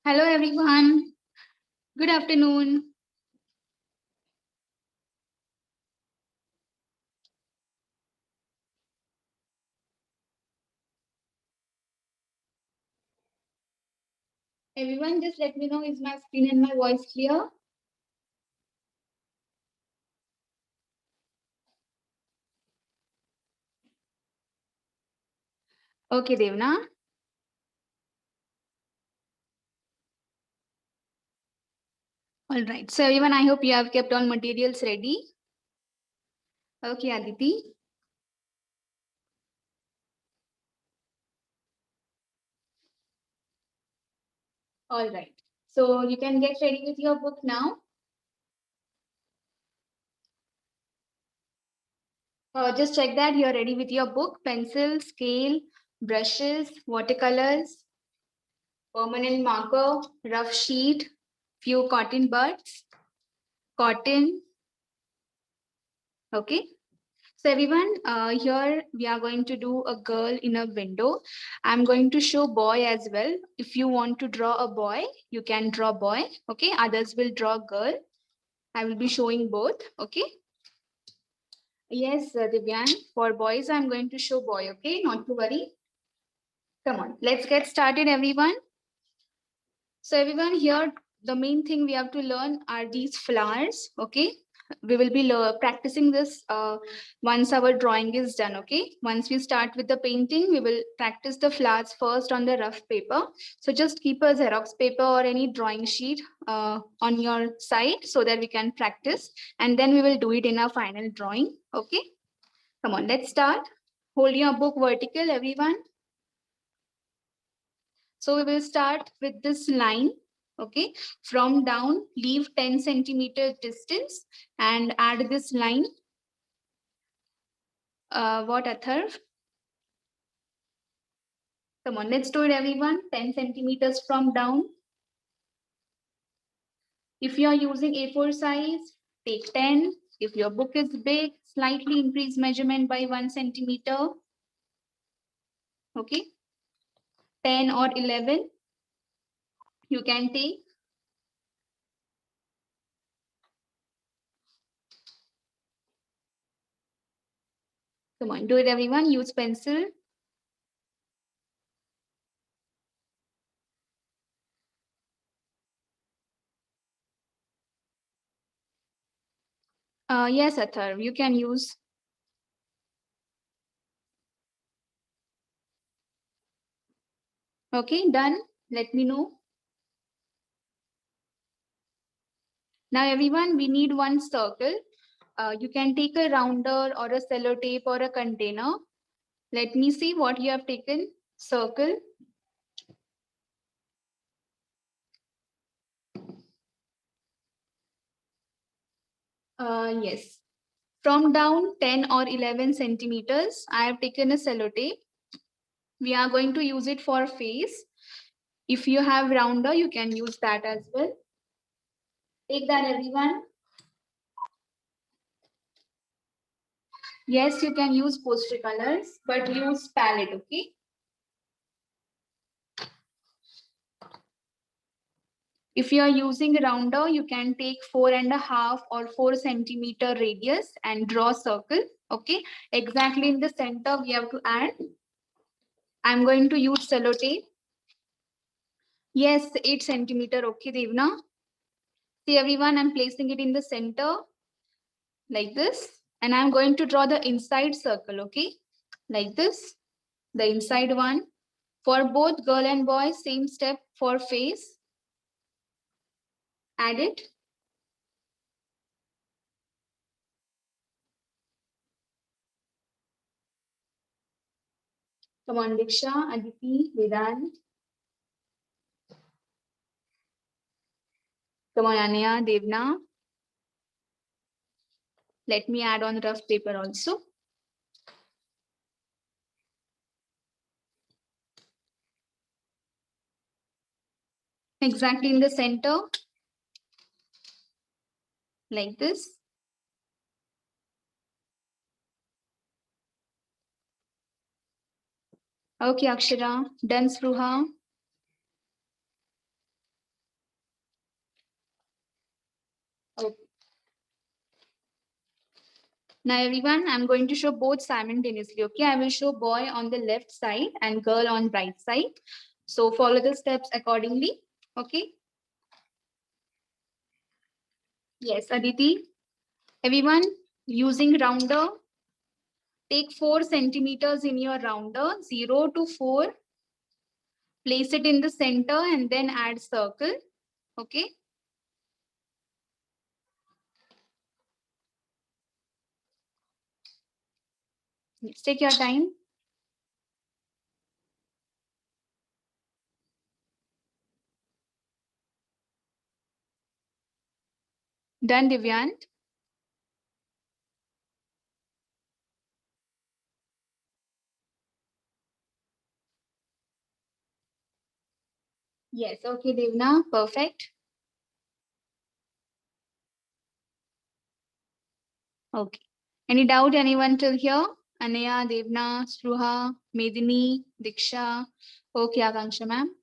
Hello everyone. Good afternoon. Everyone, just let me know, is my screen and my voice clear? Okay, Devna. All right. So everyone, I hope you have kept all materials ready. Okay, Aditi. All right. So you can get ready with your book now. Just check that you're ready with your book, pencil, scale, brushes, watercolors, permanent marker, rough sheet, few cotton buds, cotton. Okay. So everyone, here we are going to do a girl in a window. I'm going to show boy as well. If you want to draw a boy, you can draw boy. Okay, others will draw girl. I will be showing both. Okay. Yes, Divyan. For boys, I'm going to show boy. Okay, not to worry. Come on, let's get started, everyone. So everyone, here the main thing we have to learn are these flowers. Okay, we will be practicing this once our drawing is done. Okay, once we start with the painting, we will practice the flowers first on the rough paper. So just keep a Xerox paper or any drawing sheet on your side so that we can practice, and then we will do it in our final drawing. Okay, come on, let's start. Hold your book vertical, everyone. So we will start with this line. Okay, from down, leave 10 centimeter distance and add this line. What, Atharv? Come on, let's do it, everyone. 10 centimeters from down. If you are using A4 size, take 10. If your book is big, slightly increase measurement by 1 centimeter. Okay, 10 or 11, you can take. Come on, do it, everyone. Use pencil. Yes, Atharv, you can use. Okay, done. Let me know. Now, everyone, we need one circle. You can take a rounder or a sellotape or a container. Let me see what you have taken. Circle. Yes. From down 10 or 11 centimeters, I have taken a sellotape. We are going to use it for face. If you have rounder, you can use that as well. Take that, everyone. Yes, you can use poster colors, but use palette, okay? If you are using rounder, you can take 4.5 or 4 centimeter radius and draw circle. Okay, exactly in the center we have to add. I'm going to use sellotape. Yes, 8 centimeter. Okay, Devna. See everyone, I'm placing it in the center like this. And I'm going to draw the inside circle. Okay, like this. The inside one. For both girl and boy, same step for face. Add it. Come on, Diksha, Aditi, Vedant. Come on, Anya, Devna. Let me add on rough paper also. Exactly in the center, like this. Okay, Akshara, done, Spruha. Okay. Now everyone, I'm going to show both simultaneously. Okay, I will show boy on the left side and girl on right side. So follow the steps accordingly. Okay. Yes, Aditi. Everyone using rounder. Take 4 centimeters in your rounder, 0 to 4. Place it in the center and then add circle. Okay. Let's take your time. Done, Divyant? Yes, okay, Devna, perfect. Okay. Any doubt, anyone till here? Anaya, Devna, Sruha, Medini, Diksha. Okay, Akanksha, ma'am.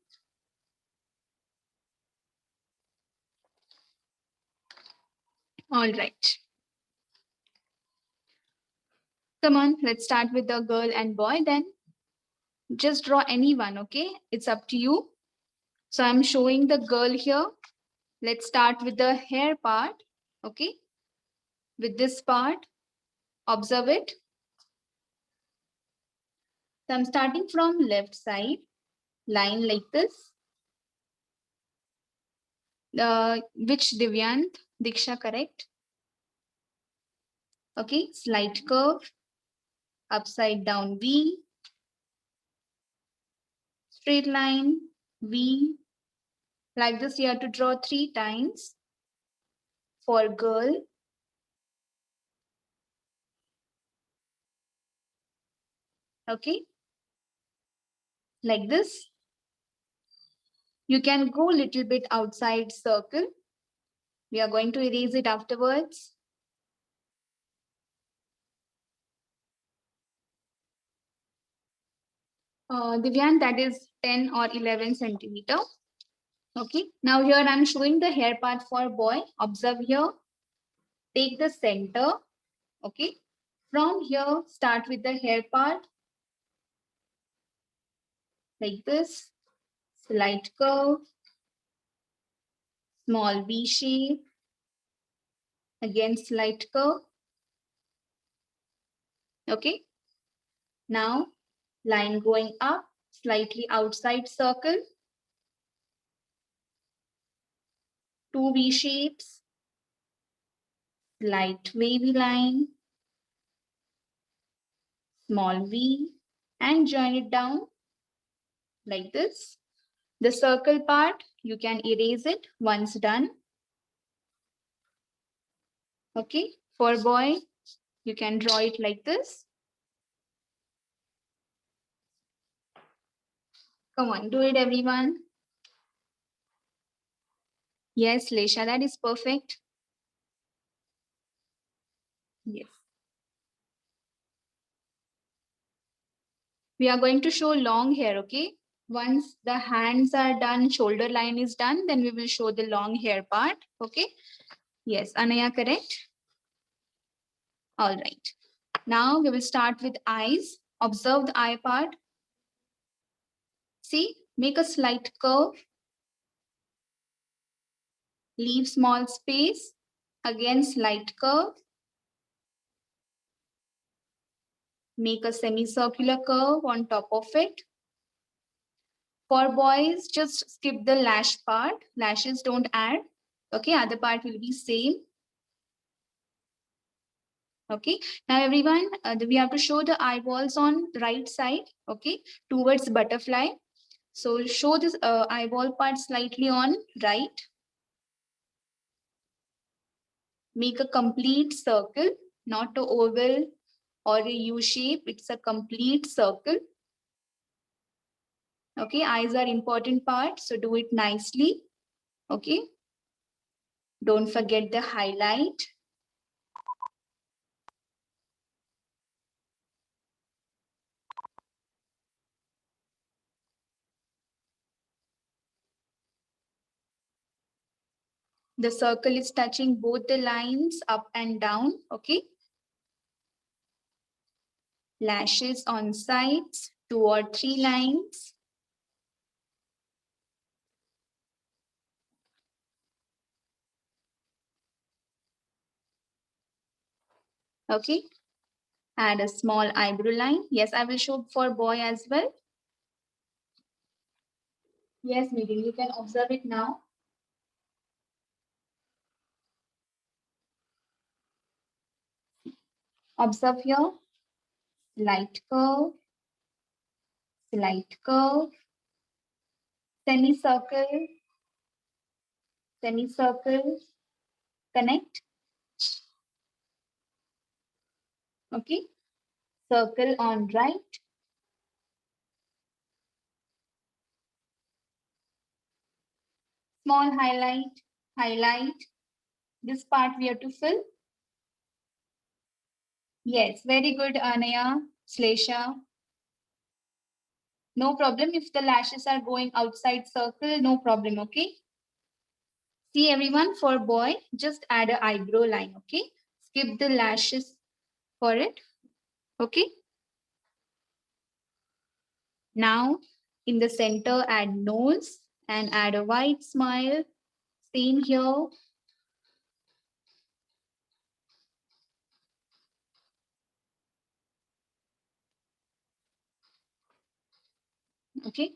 All right. Come on, let's start with the girl and boy then. Just draw anyone, okay? It's up to you. So I'm showing the girl here. Let's start with the hair part, okay? With this part, observe it. So I'm starting from left side, line like this. Which Divyant? Diksha, correct? Okay, slight curve, upside down V, straight line, V. Like this, you have to draw 3 times for girl. Okay, like this. You can go a little bit outside circle. We are going to erase it afterwards. Divyan, that is 10 or 11 centimeter. Okay, now here I'm showing the hair part for boy. Observe here. Take the center. Okay, from here, start with the hair part like this. Slight curve, small V shape, again slight curve. Okay, now line going up, slightly outside circle, 2 V shapes, light wavy line, small V, and join it down like this. The circle part, you can erase it once done. Okay, for boy, you can draw it like this. Come on, do it everyone. Yes, Lesha, that is perfect. Yes. We are going to show long hair, okay? Once the hands are done, shoulder line is done, then we will show the long hair part, okay? Yes, Anaya, correct? All right. Now we will start with eyes. Observe the eye part. See, make a slight curve. Leave small space. Again, slight curve. Make a semicircular curve on top of it. For boys, just skip the lash part. Lashes don't add. Okay, other part will be same. Okay, now everyone, we have to show the eyeballs on right side, okay, towards butterfly. So show this eyeball part slightly on right. Make a complete circle, not a oval or a U shape. It's a complete circle. Okay, eyes are important part, so do it nicely. Okay, don't forget the highlight. The circle is touching both the lines up and down, okay? Lashes on sides, 2 or 3 lines. Okay. Add a small eyebrow line. Yes, I will show for boy as well. Yes, Megan, you can observe it now. Observe here. Slight curve, semicircle, semicircle, connect. Okay. Circle on right. Small highlight. This part we have to fill. Yes, very good, Anaya, Slesha. No problem if the lashes are going outside circle, no problem, okay? See everyone, for boy, just add an eyebrow line, okay? Skip the lashes for it, okay? Now, in the center, add nose and add a white smile. Same here. Okay,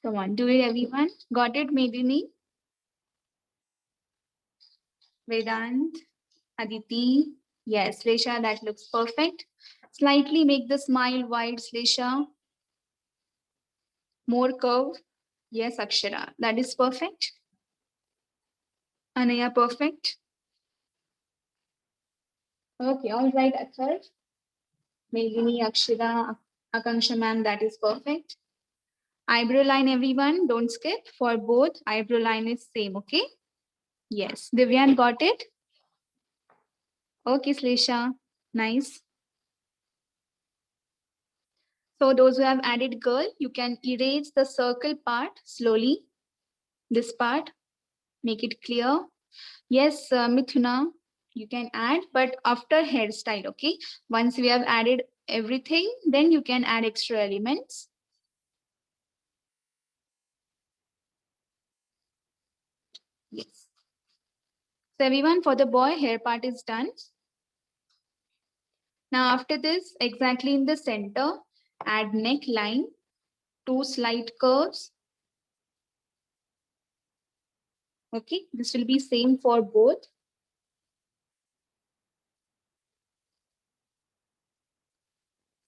come on, do it everyone. Got it, Medini? Vedant, Aditi. Yes, Resha, that looks perfect. Slightly make the smile wide, Resha. More curve. Yes, Akshara, that is perfect. Anaya, perfect. Okay, all right, Athar. Megini, Akshara, Akanksha ma'am, that is perfect. Eyebrow line, everyone, don't skip. For both, eyebrow line is same, okay? Yes, Divyan got it? Okay, Slesha, nice. So those who have added girl, you can erase the circle part slowly. This part, make it clear. Yes, Mithuna, you can add, but after hairstyle, okay? Once we have added everything, then you can add extra elements. Yes. So everyone, for the boy, hair part is done. Now after this, exactly in the center, add neckline, 2 slight curves. Okay, this will be same for both.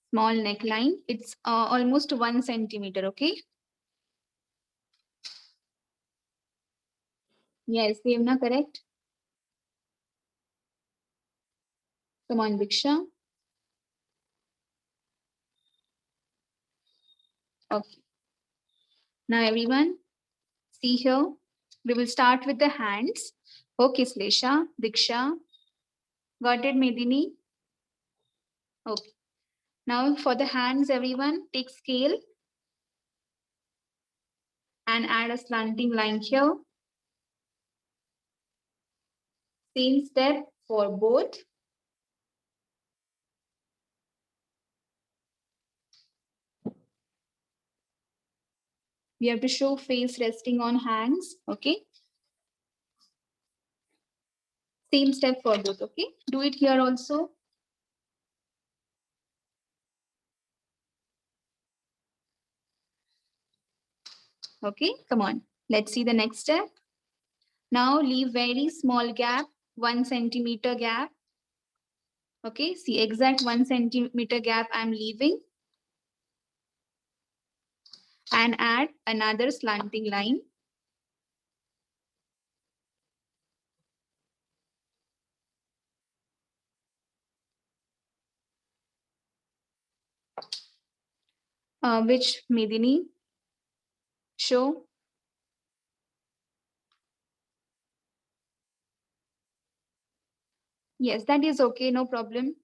Small neckline, it's almost 1 centimeter, okay? Yes, Devna, correct? Come on, Viksha. Okay. Now everyone, see here. We will start with the hands. Okay, Slesha, Diksha. Got it, Medini? Okay. Now for the hands, everyone, take scale and add a slanting line here. Same step for both. We have to show face resting on hands, okay? Same step for both, okay? Do it here also. Okay, come on. Let's see the next step. Now leave very small gap, 1 centimeter gap. Okay, see exact 1 centimeter gap I'm leaving. And add another slanting line. Which Medini show. Yes, that is okay, no problem.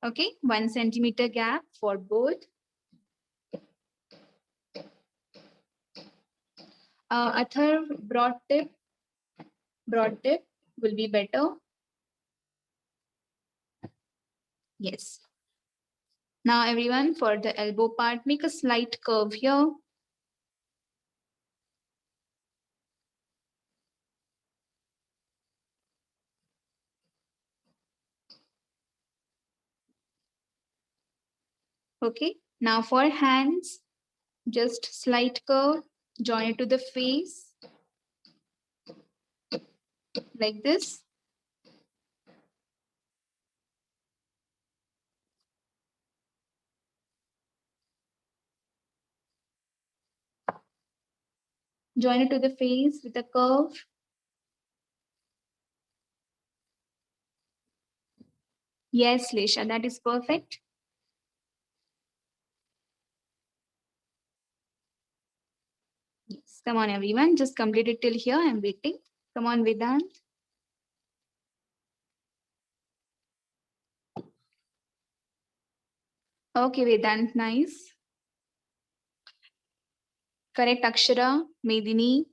Okay, 1 centimeter gap for both. Atharv, broad tip will be better. Yes. Now everyone, for the elbow part, make a slight curve here. Okay. Now for hands, just slight curve, join it to the face like this. Join it to the face with a curve. Yes, Lesha, that is perfect. Yes. Come on, everyone. Just complete it till here. I'm waiting. Come on, Vedant. Okay, Vedant, nice. Correct, Akshara, Medini.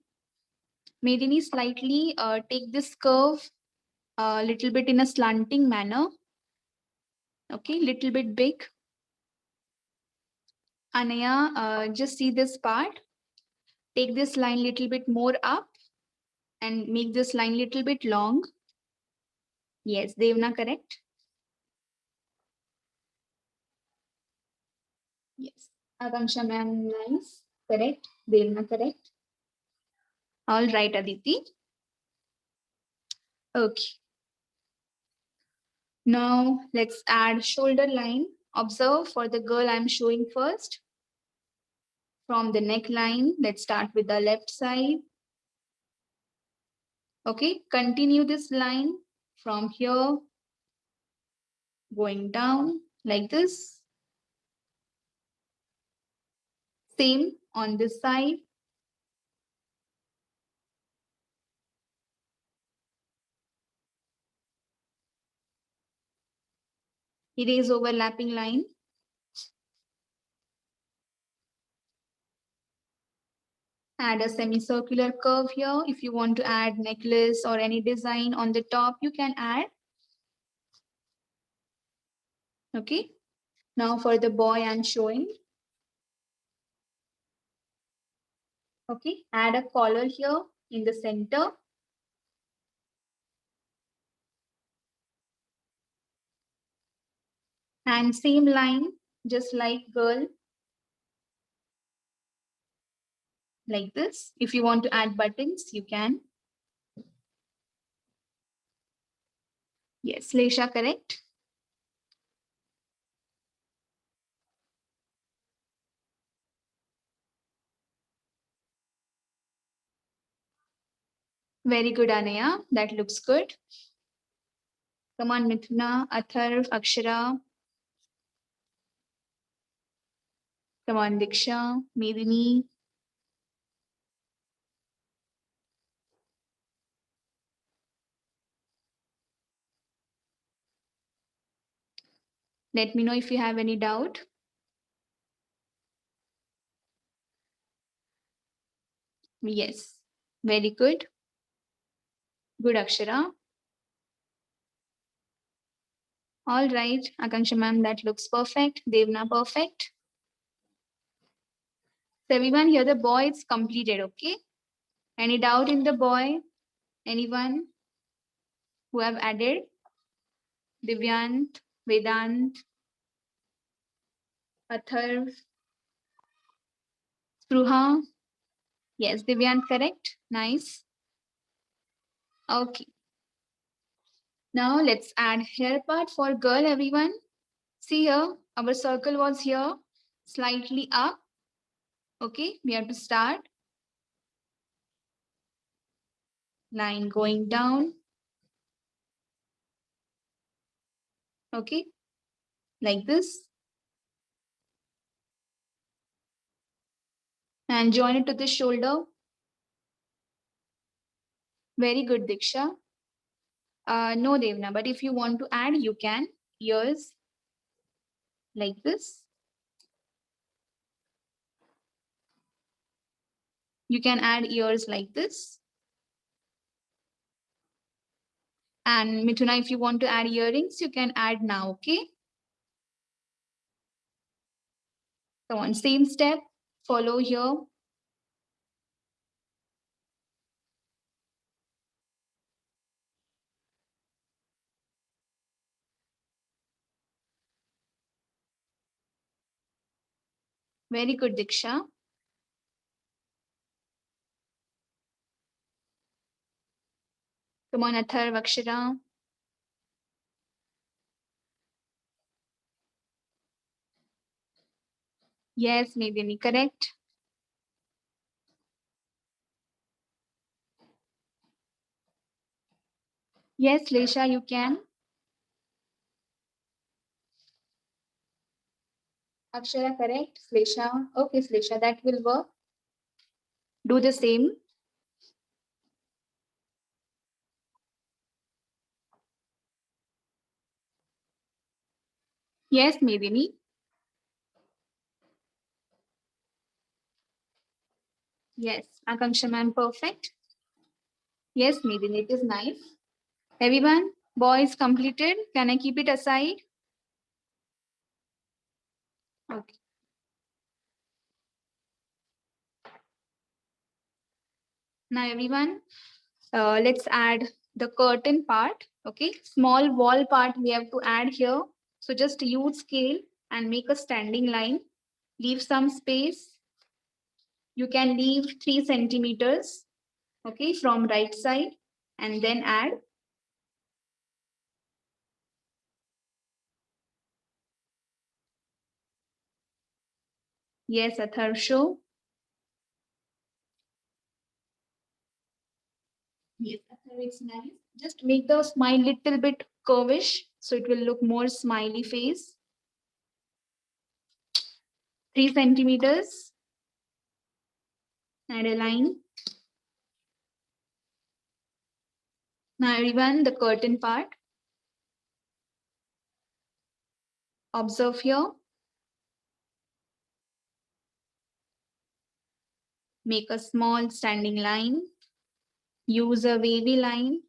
Medini, slightly take this curve a little bit in a slanting manner. Okay, little bit big. Anaya, just see this part. Take this line little bit more up and make this line little bit long. Yes, Devna, correct. Yes. Akanksha ma'am, nice. Correct. Devna, correct. All right, Aditi. Okay. Now let's add shoulder line. Observe for the girl I'm showing first. From the neckline, let's start with the left side. Okay, continue this line from here, going down like this. Same on this side. Erase overlapping line. Add a semicircular curve here. If you want to add necklace or any design on the top, you can add. Okay. Now for the boy I'm showing. Okay. Add a collar here in the center. And same line, just like girl. Like this. If you want to add buttons, you can. Yes, Lesha, correct. Very good, Anaya. That looks good. Come on, Mithuna, Atharv, Akshara. Come on, Diksha, Medini. Let me know if you have any doubt. Yes, very good. Good, Akshara. All right, Akanksha ma'am, that looks perfect. Devna, perfect. So everyone here, the boy is completed, okay? Any doubt in the boy? Anyone who have added? Divyant, Vedant, Atharv, Spruha. Yes, Divyant, correct. Nice. Okay. Now let's add hair part for girl, everyone. See here, our circle was here, slightly up. Okay, we have to start. Line going down. Okay, like this. And join it to the shoulder. Very good, Diksha. No, Devna, but if you want to add, you can. Ears, like this. You can add ears like this. And Mithuna, if you want to add earrings, you can add now, okay? Come on, same step, follow here. Very good, Diksha. Come on, Athar, Vakshara. Yes, Medini, correct. Yes, Lesha, you can. Akshara, correct. Slesha, okay, Slesha, that will work. Do the same. Yes, Medini. Yes, Akanksha ma'am, perfect. Yes, Medini, it is nice. Everyone, boys completed. Can I keep it aside? Okay. Now, everyone, let's add the curtain part. Okay, small wall part we have to add here. So just use scale and make a standing line. Leave some space. You can leave 3 centimeters. Okay, from right side, and then add. Yes, Athar, show. Yes, Athar, it's nice. Just make the smile little bit curvish so it will look more smiley face. 3 centimeters. Add a line. Now everyone, the curtain part. Observe here. Make a small standing line. Use a wavy line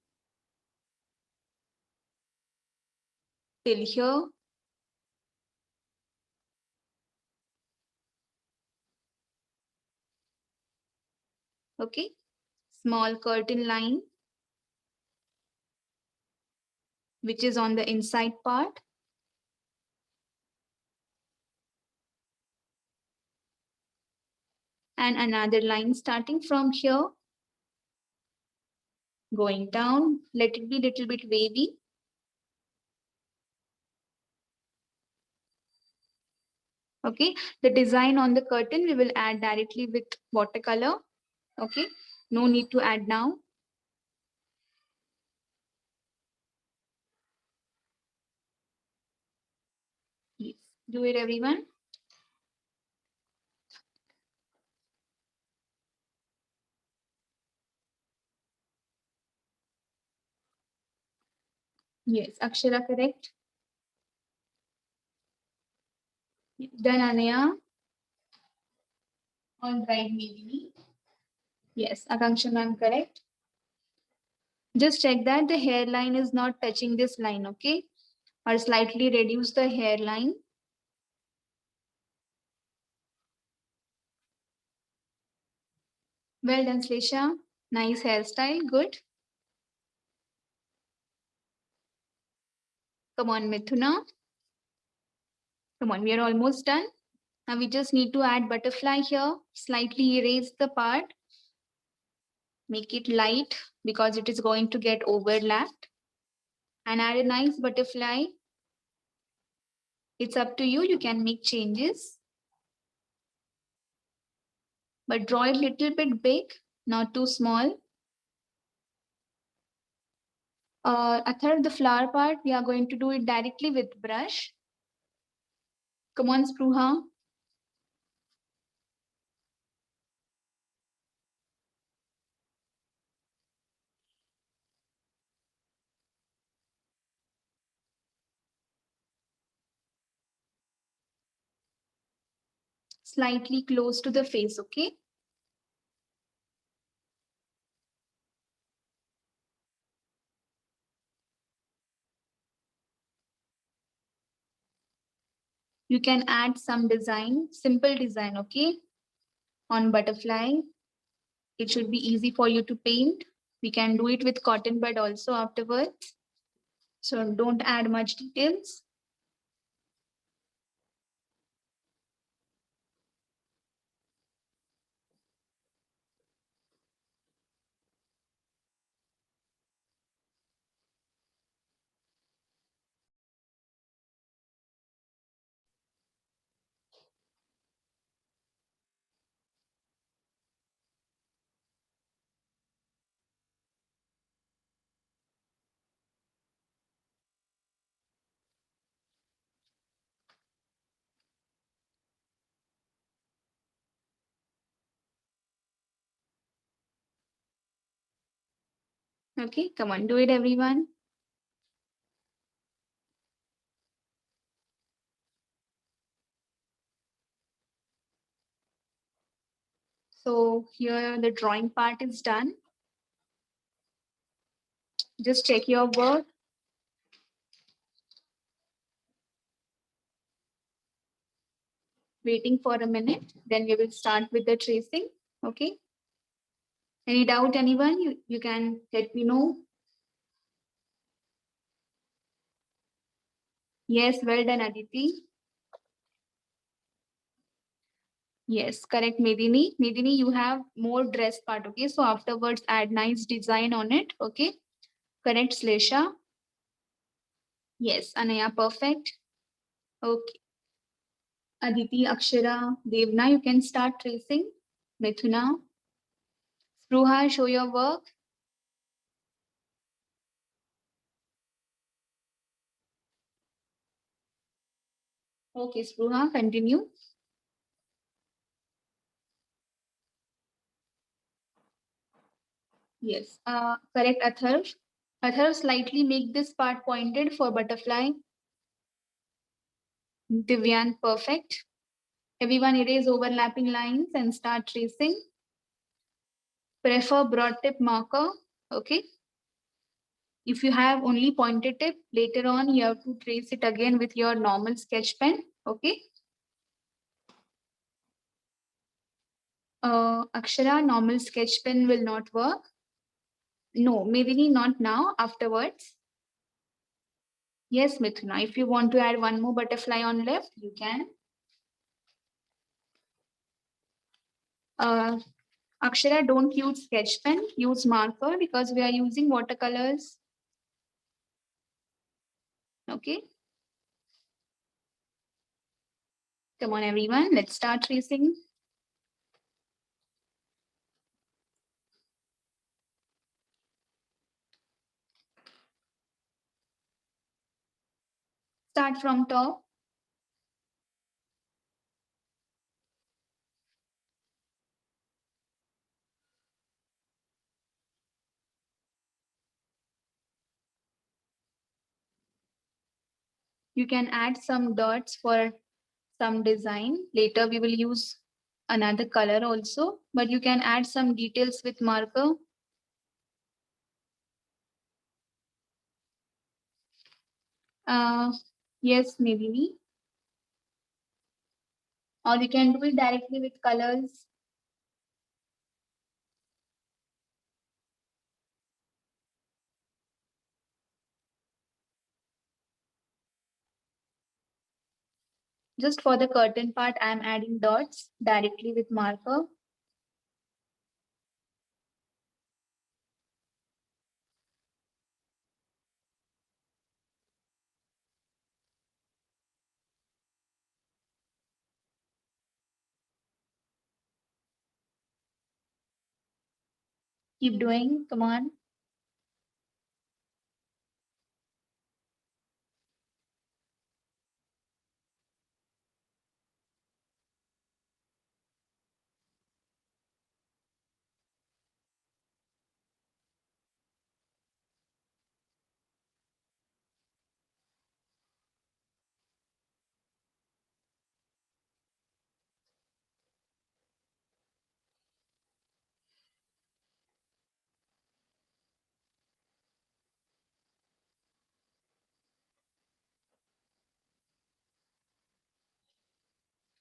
till here. Okay. Small curtain line, which is on the inside part. And another line starting from here, going down. Let it be little bit wavy. Okay. The design on the curtain we will add directly with watercolor. Okay. No need to add now. Yes. Do it, everyone. Yes, Akshara, correct. Done, Anaya. All right, maybe. Yes, Akanksha ma'am, correct. Just check that the hairline is not touching this line, okay? Or slightly reduce the hairline. Well done, Slesha. Nice hairstyle, good. Come on, Mithuna. Come on, we are almost done. Now we just need to add butterfly here. Slightly erase the part. Make it light because it is going to get overlapped. And add a nice butterfly. It's up to you. You can make changes. But draw it little bit big, not too small. Athar, the flower part, we are going to do it directly with brush. Come on, Spruha. Slightly close to the face, okay? You can add some design, simple design, okay, on butterfly. It should be easy for you to paint. We can do it with cotton bud also afterwards. So don't add much details. Okay, come on, do it, everyone. So here the drawing part is done. Just check your work. Waiting for a minute, then we will start with the tracing. Okay. Any doubt, anyone? You can let me know. Yes, well done, Aditi. Yes, correct, Medini. Medini, you have more dress part, okay? So afterwards, add nice design on it, okay? Correct, Slesha. Yes, Anaya, perfect. Okay. Aditi, Akshara, Devna, you can start tracing. Mithuna, Spruha, show your work. Okay, Spruha, continue. Yes, correct, Atharv. Atharv, slightly make this part pointed for butterfly. Divyan, perfect. Everyone erase overlapping lines and start tracing. Prefer broad tip marker, okay? If you have only pointed tip, later on you have to trace it again with your normal sketch pen, okay? Akshara, normal sketch pen will not work. No, maybe not now, afterwards. Yes, Mithuna, if you want to add one more butterfly on left, you can. Uh, Akshara, don't use sketch pen, use marker because we are using watercolors. Okay. Come on, everyone, let's start tracing. Start from top. You can add some dots for some design. Later, we will use another color also, but you can add some details with marker. Yes, maybe. Or you can do it directly with colors. Just for the curtain part, I am adding dots directly with marker. Keep doing, come on.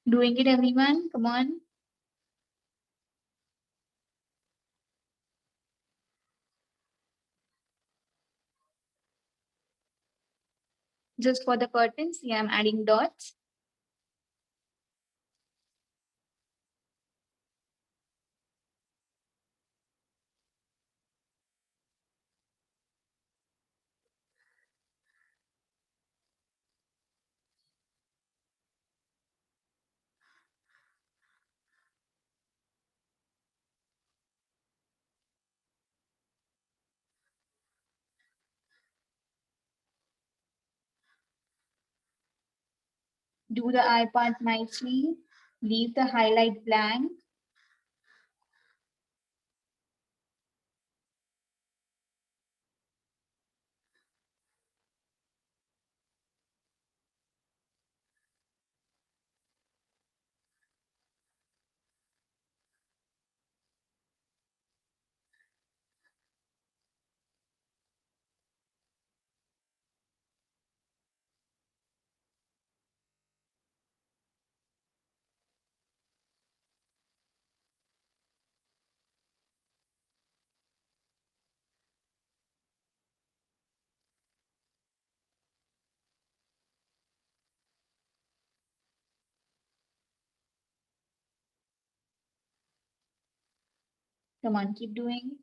Doing it, everyone? Come on. Just for the curtains, yeah, I'm adding dots. Do the eye part nicely. Leave the highlight blank. Come on, keep doing.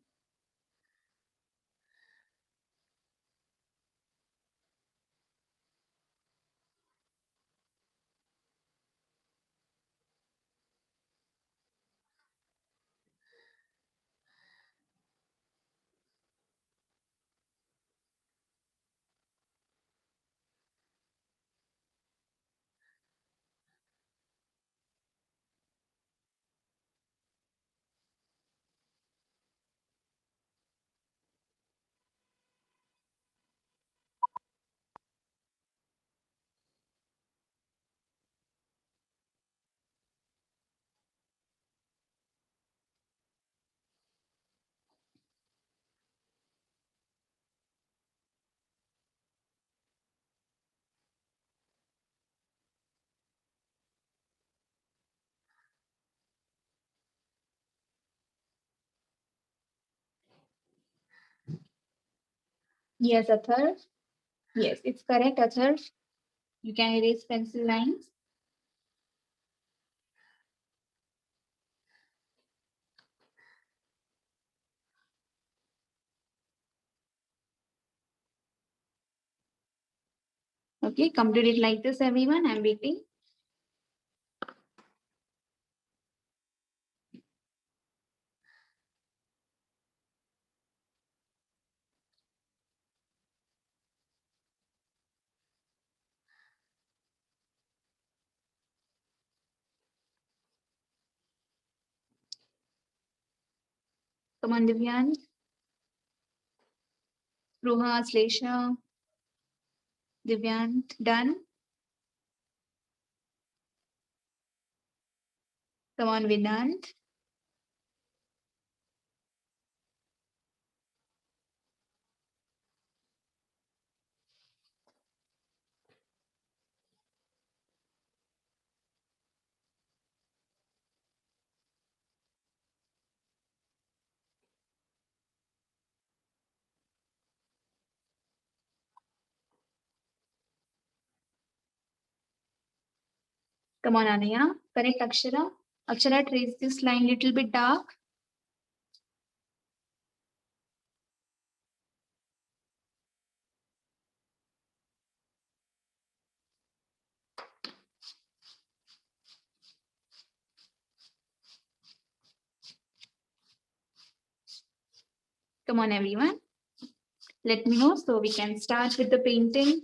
Yes, Athar. Yes, it's correct, Athar. You can erase pencil lines. Okay, complete it like this, everyone. I'm waiting. Come on, Divyan. Ruha, Slesha, Divyan, done. Come on, Vedant. Come on, Anaya. Correct, Akshara. Akshara, trace this line little bit dark. Come on, everyone. Let me know so we can start with the painting.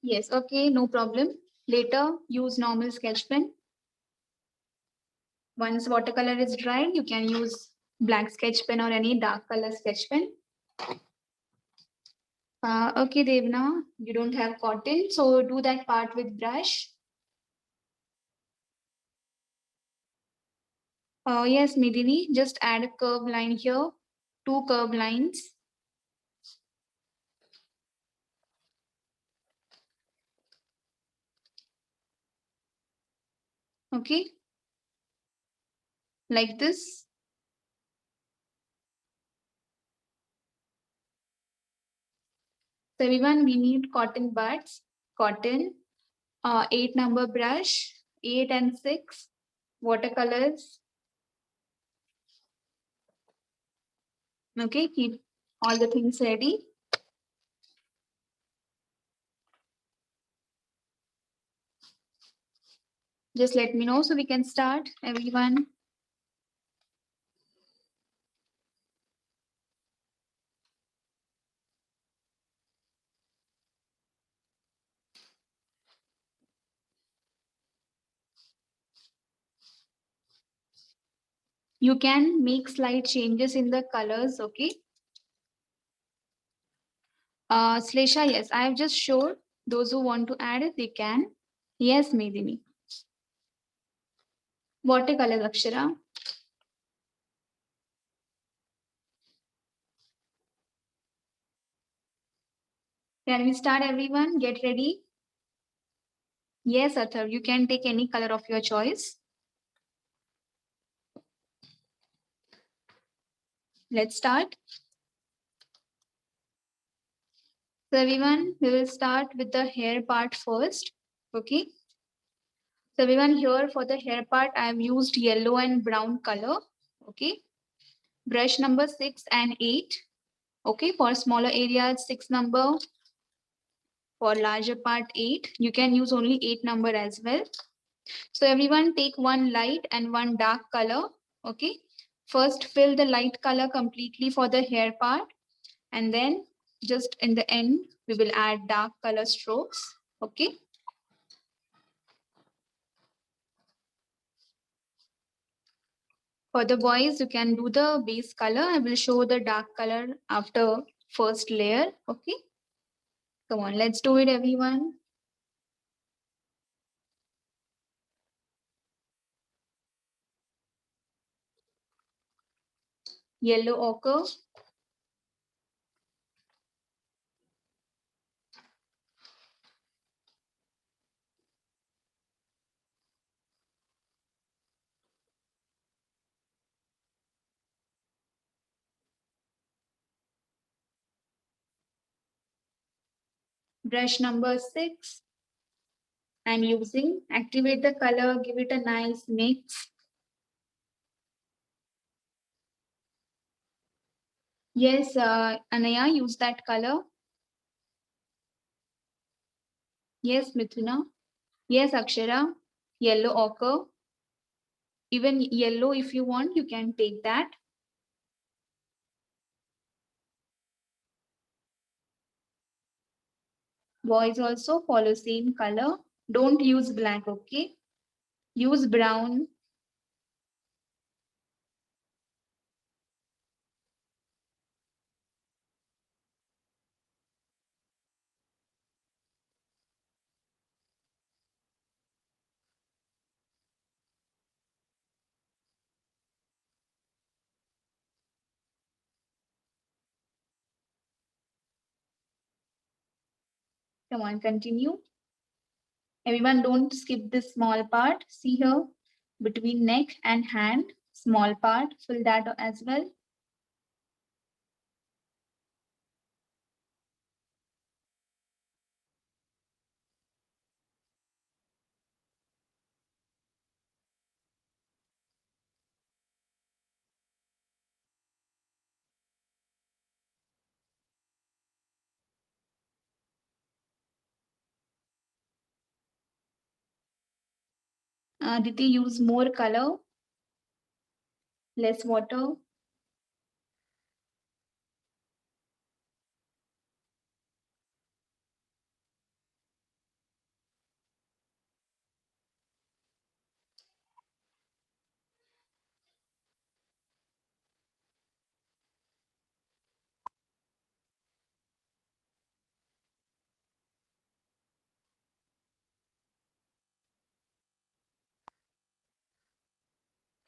Yes, okay, no problem. Later, use normal sketch pen. Once watercolor is dried, you can use black sketch pen or any dark color sketch pen. Okay, Devna, you don't have cotton, so do that part with brush. Yes, Medini, just add a curve line here, two curve lines. Okay, like this. So everyone, we need cotton buds, cotton, 8 number brush, 8 and 6, watercolors. Okay, keep all the things ready. Just let me know so we can start, everyone. You can make slight changes in the colors, okay? Slesha, yes, I have just showed. Those who want to add it, they can. Yes, Medini. Watercolor, Akshara. Can we start, everyone? Get ready. Yes, Arthur, you can take any color of your choice. Let's start. So everyone, we will start with the hair part first. Okay. So everyone, here for the hair part, I have used yellow and brown color. Okay. Brush number 6 and 8. Okay. For smaller areas, 6 number. For larger part, 8. You can use only 8 number as well. So everyone take one light and one dark color. Okay. First fill the light color completely for the hair part, and then just in the end we will add dark color strokes. Okay. For the boys, you can do the base color. I will show the dark color after first layer. Okay. Come on, let's do it, everyone. Yellow ochre. Brush number 6. I'm using. Activate the color, give it a nice mix. Yes, Anaya, use that color. Yes, Mithuna. Yes, Akshara. Yellow ochre. Even yellow, if you want, you can take that. Boys also follow same color. Don't use black, okay? Use brown. Come on, continue. Everyone don't skip this small part. See here, between neck and hand, small part, fill that as well. Diti, use more color, less water.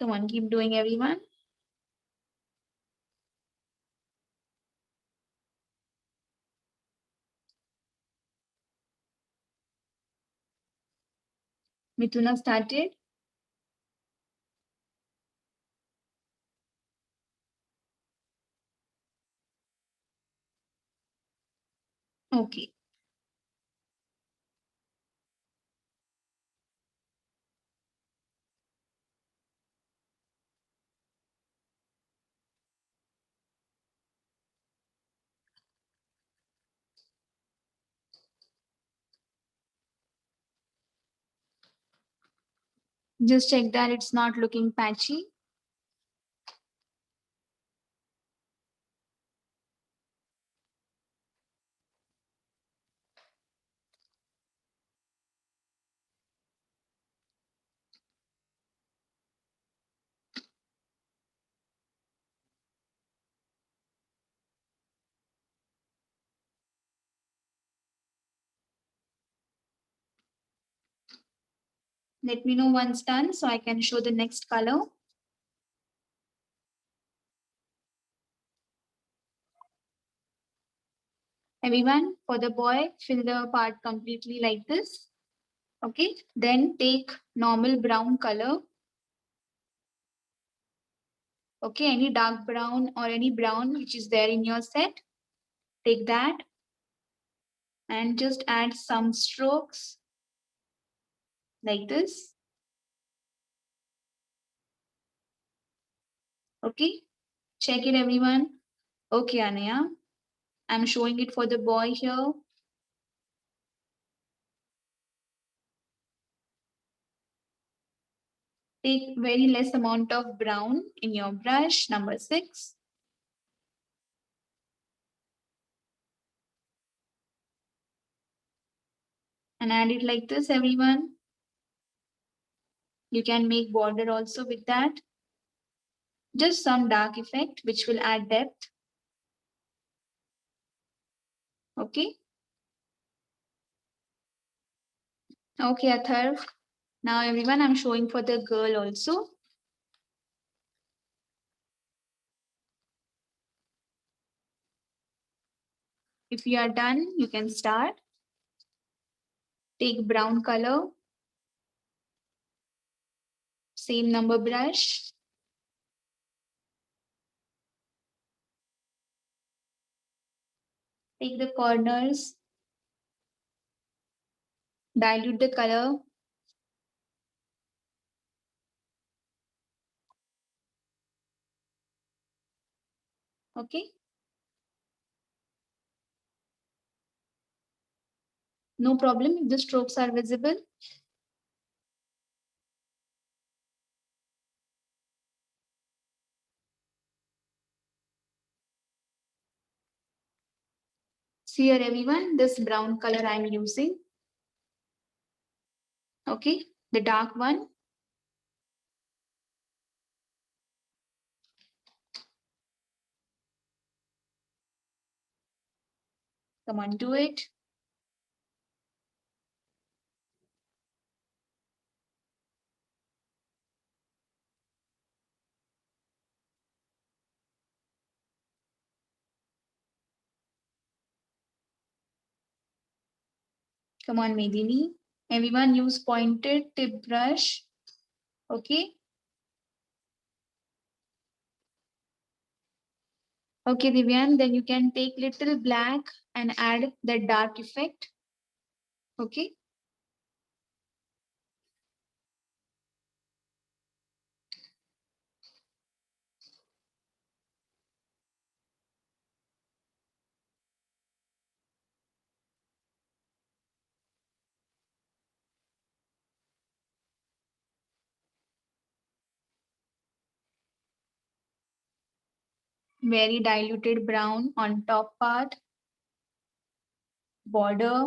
Come on, keep doing, everyone. Mithuna started. Okay. Just check that it's not looking patchy. Let me know once done so I can show the next color. Everyone, for the boy, fill the part completely like this. Okay, then take normal brown color. Okay, any dark brown or any brown which is there in your set, take that and just add some strokes like this. Okay, check it, everyone. Okay, Anaya, I'm showing it for the boy here. Take very less amount of brown in your brush, number 6. And add it like this, everyone. You can make border also with that. Just some dark effect, which will add depth. Okay. Okay, Atharv. Now, everyone, I'm showing for the girl also. If you are done, you can start. Take brown color. Same number brush. Take the corners. Dilute the color. Okay. No problem if the strokes are visible. See here, everyone, this brown color I'm using. Okay, the dark one. Come on, do it. Come on, Medini. Everyone use pointed tip brush. Okay. Okay, Divyan, then you can take little black and add the dark effect. Okay. Very diluted brown on top part. Border.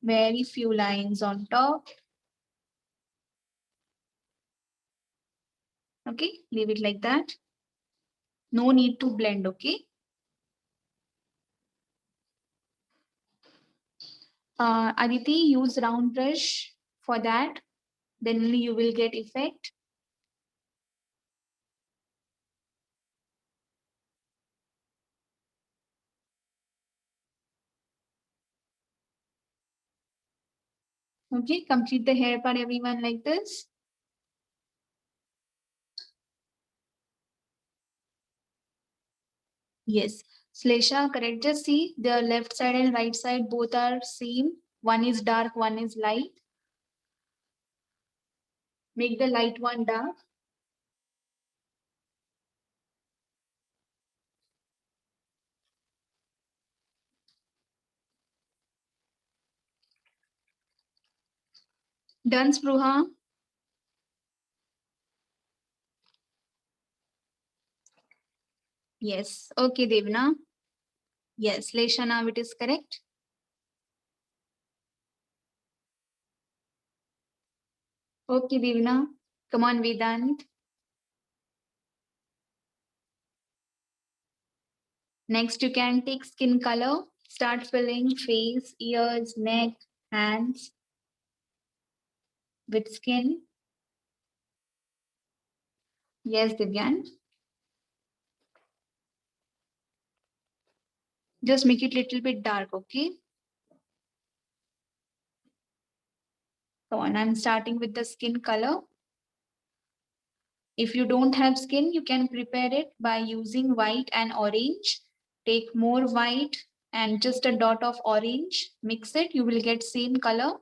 Very few lines on top. Okay, leave it like that. No need to blend, okay? Aditi, use round brush for that. Then only you will get effect. Okay, complete the hair part, everyone, like this. Yes, Slesha, correct. Just see the left side and right side both are same. One is dark, one is light. Make the light one dark. Done, Spruha? Yes. Okay, Devna. Yes, Lesha, now it is correct. Okay, Devna. Come on, Vedant. Next, you can take skin color. Start filling face, ears, neck, hands with skin. Yes, Divyan. Just make it little bit dark, okay? Come on, I'm starting with the skin color. If you don't have skin, you can prepare it by using white and orange. Take more white and just a dot of orange. Mix it, you will get same color.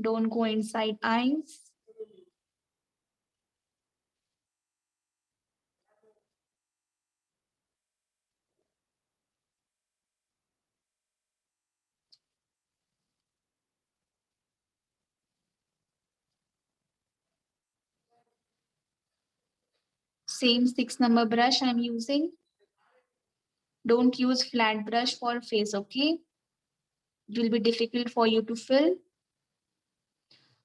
Don't go inside eyes. Same 6 number brush I'm using. Don't use flat brush for face, okay? It will be difficult for you to fill.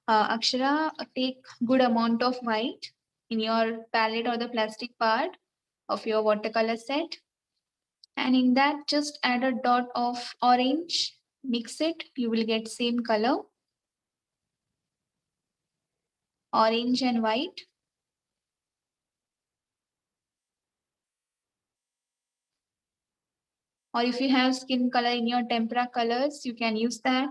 Akshara, take good amount of white in your palette or the plastic part of your watercolor set. And in that, just add a dot of orange. Mix it, you will get same color. Orange and white. Or if you have skin color in your tempera colors, you can use that.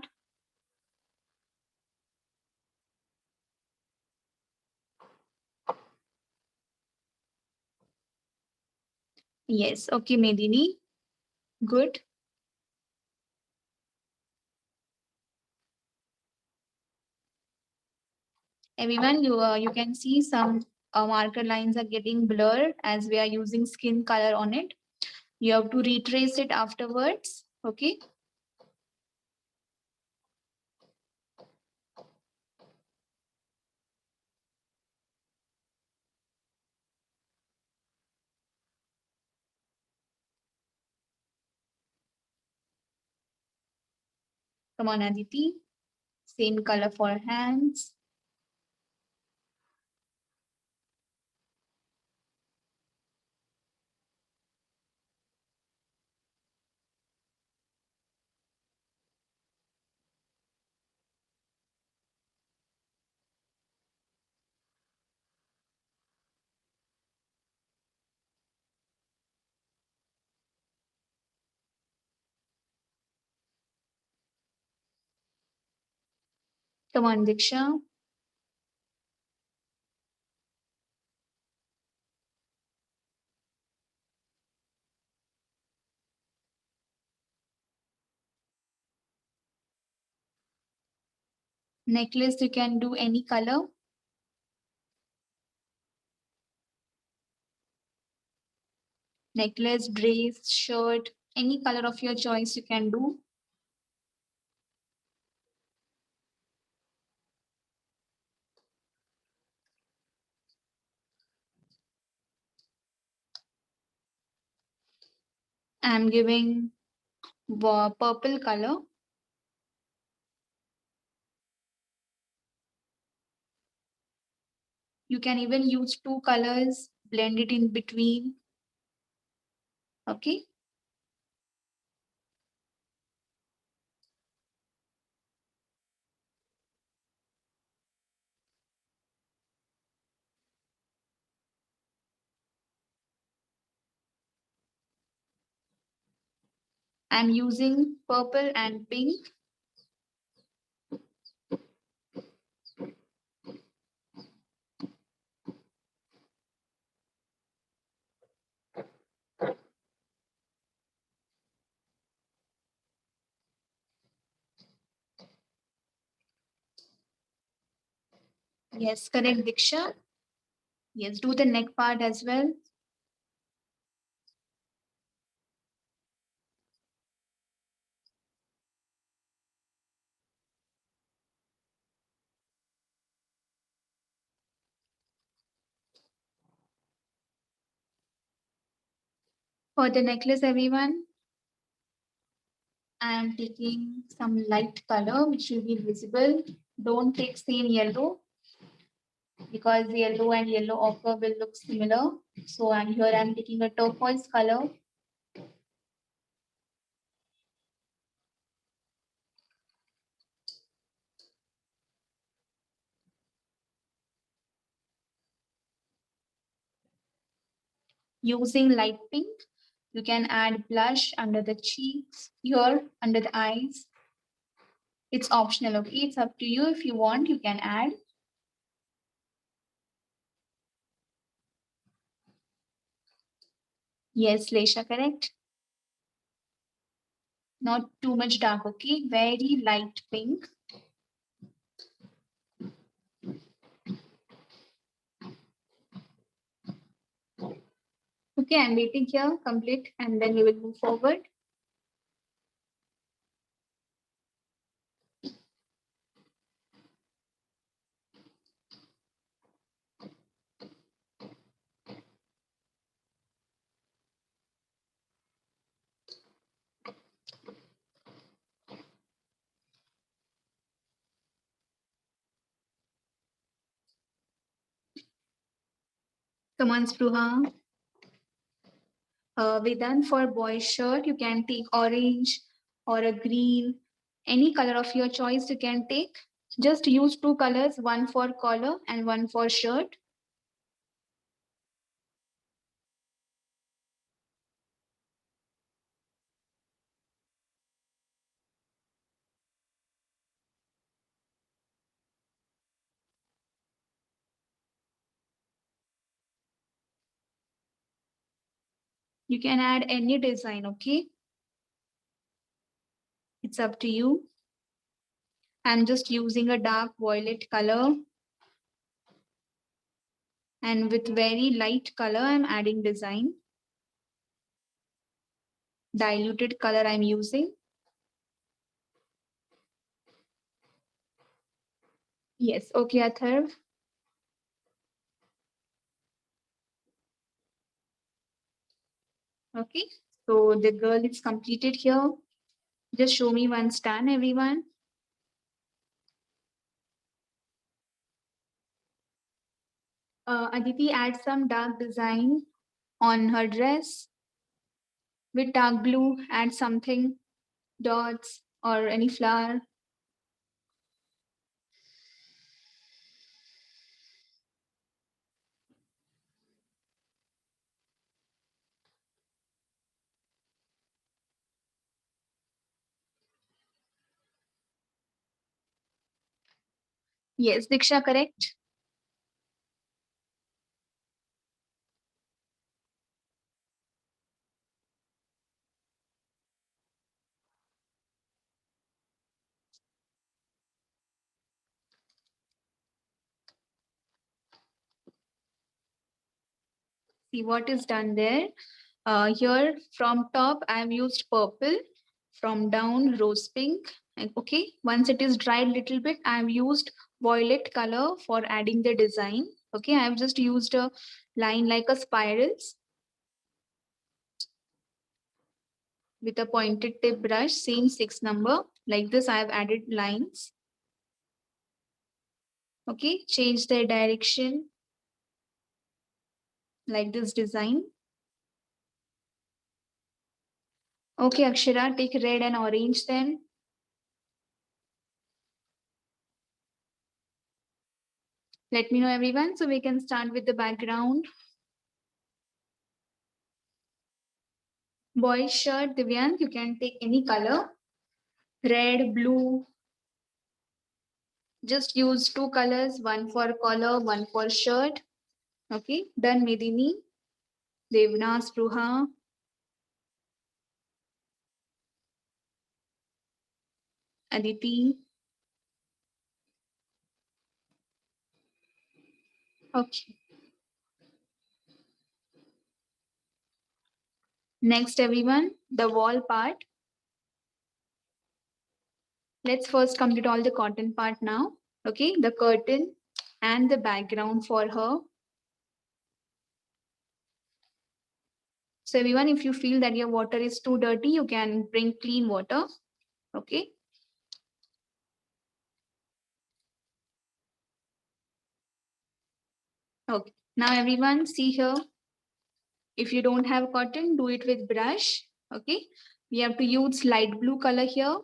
Yes, okay, Medini. Good. Everyone, you can see some marker lines are getting blurred as we are using skin color on it. You have to retrace it afterwards. Okay. Come on, Aditi. Same color for hands. Come on, Diksha. Necklace, you can do any color. Necklace, dress, shirt, any color of your choice you can do. I'm giving purple color. You can even use two colors, blend it in between. Okay. I'm using purple and pink. Yes, correct, Diksha. Yes, do the neck part as well. For the necklace, everyone, I am taking some light color which will be visible. Don't take same yellow because yellow and yellow ochre will look similar. So I'm taking a turquoise color. Using light pink, you can add blush under the cheeks, here under the eyes. It's optional, okay? It's up to you. If you want, you can add. Yes, Lesha, correct. Not too much dark, okay? Very light pink. Okay, I'm waiting here, complete, and then we will move forward. Come on, Spruha. Vedant, for boy shirt, you can take orange or a green, any color of your choice you can take. Just use two colors, one for collar and one for shirt. You can add any design, okay? It's up to you. I'm just using a dark violet color. And with very light color, I'm adding design. Diluted color I'm using. Yes, okay, Atharv. Okay, so the girl is completed here. Just show me one stand, everyone. Aditi, add some dark design on her dress. With dark blue, add something, dots or any flower. Yes, Diksha, correct. See what is done there. Here from top, I've used purple. From down, rose pink. And okay, once it is dried little bit, I've used violet color for adding the design. Okay, I've just used a line like a spirals. with a pointed tip brush, same 6 number. Like this, I have added lines. Okay, change their direction like this design. Okay, Akshara, take red and orange then. Let me know everyone, so we can start with the background. Boy shirt, Divyan, you can take any color. Red, blue. Just use 2 colors, one for collar, one for shirt. Okay, done Medini. Devna, Spruha. Aditi. Okay. Next, everyone, the wall part. Let's first complete all the cotton part now. Okay, the curtain and the background for her. So everyone, if you feel that your water is too dirty, you can bring clean water. Okay. Okay. Now everyone, see here. If you don't have cotton, do it with brush. Okay. We have to use light blue color here.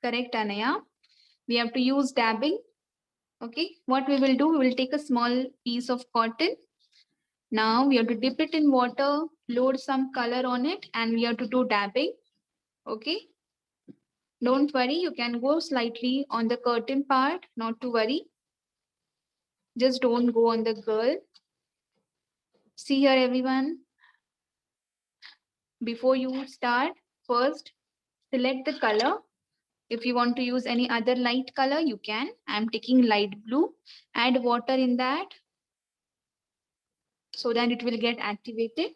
Correct, Anaya. We have to use dabbing. Okay. What we will do, we will take a small piece of cotton. Now we have to dip it in water, load some color on it, and we have to do dabbing. Okay. Don't worry, you can go slightly on the curtain part, not to worry. Just don't go on the girl. See here, everyone. Before you start, first select the color. If you want to use any other light color, you can. I'm taking light blue. Add water in that so that it will get activated.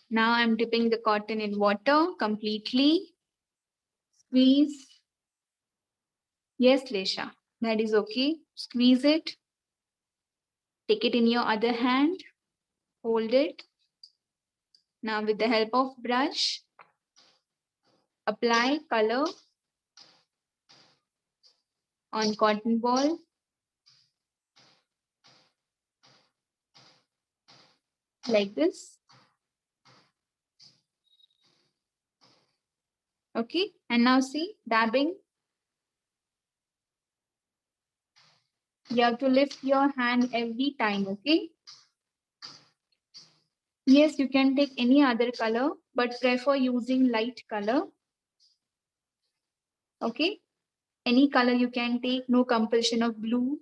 Now I'm dipping the cotton in water completely. Squeeze. Yes, Lesha, that is okay. Squeeze it. Take it in your other hand. Hold it. Now with the help of brush, apply color on cotton ball. Like this. Okay, and now see, dabbing. You have to lift your hand every time, okay? Yes, you can take any other color, but prefer using light color. Okay, any color you can take, no compulsion of blue.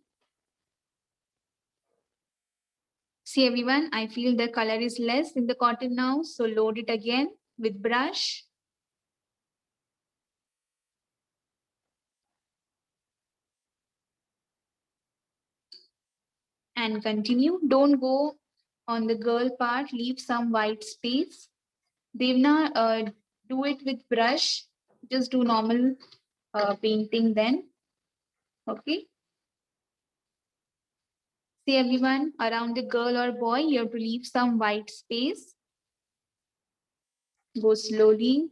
See everyone, I feel the color is less in the cotton now, so load it again with brush. And continue. Don't go on the girl part, leave some white space. Devna, do it with brush. Just do normal painting then. Okay. See everyone, around the girl or boy, you have to leave some white space. Go slowly.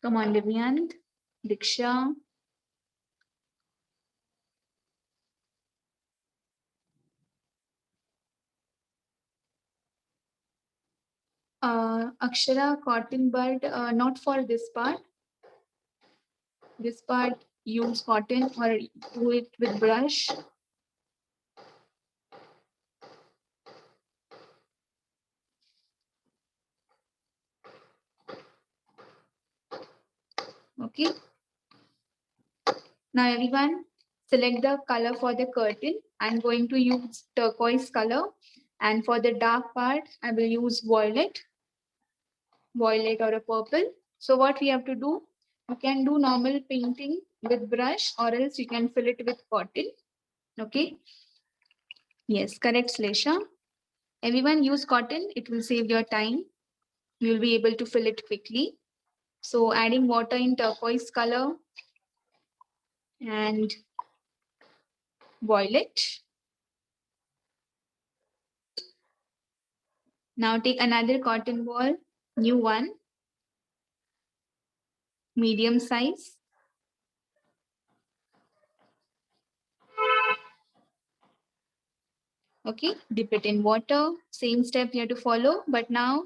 Come on, Devyant, Diksha. Akshara, cotton bud, not for this part. This part, use cotton or do it with brush. Okay. Now everyone, select the color for the curtain. I'm going to use turquoise color. And for the dark part, I will use violet or a purple. So what we have to do, you can do normal painting with brush or else you can fill it with cotton. Okay. Yes, correct, Slesha. Everyone use cotton. It will save your time. You will be able to fill it quickly. So adding water in turquoise color and violet. Now take another cotton ball, new one, medium size. Okay, dip it in water. Same step you have to follow, but now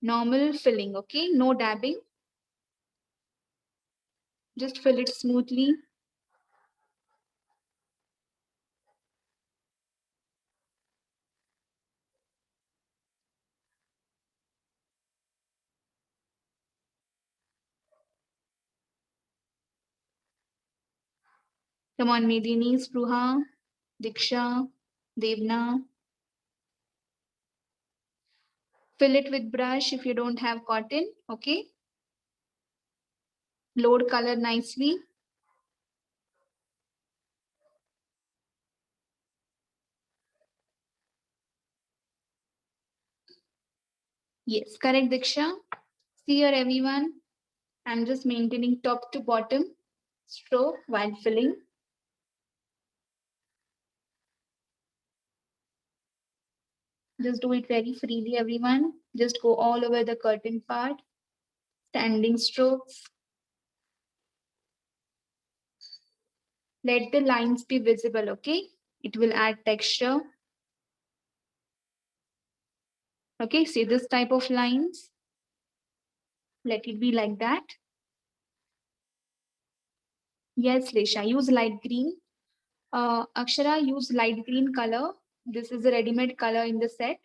normal filling, okay? No dabbing. Just fill it smoothly. Come on, Medini, Spruha, Diksha, Devna. Fill it with brush if you don't have cotton, okay? Load color nicely. Yes, correct, Diksha. See here, everyone. I'm just maintaining top to bottom stroke while filling. Just do it very freely, everyone. Just go all over the curtain part. Standing strokes. Let the lines be visible, okay? It will add texture. Okay, see this type of lines. Let it be like that. Yes, Lesha, use light green. Akshara, use light green color. This is a ready-made color in the set.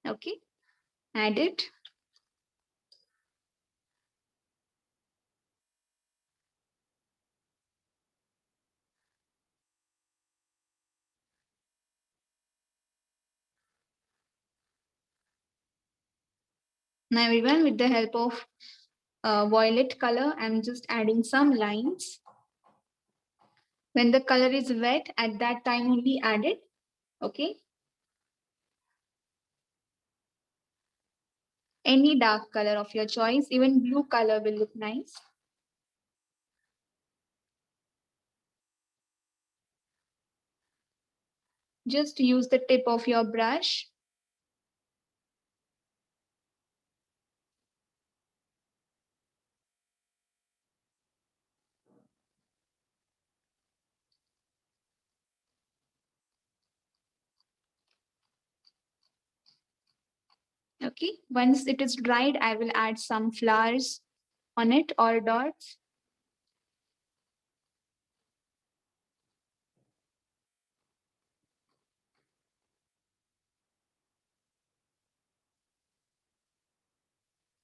Okay, add it. Now everyone, with the help of violet color, I'm just adding some lines. When the color is wet, at that time only add it. Okay. Any dark color of your choice, even blue color will look nice. Just use the tip of your brush. Okay, once it is dried, I will add some flowers on it or dots.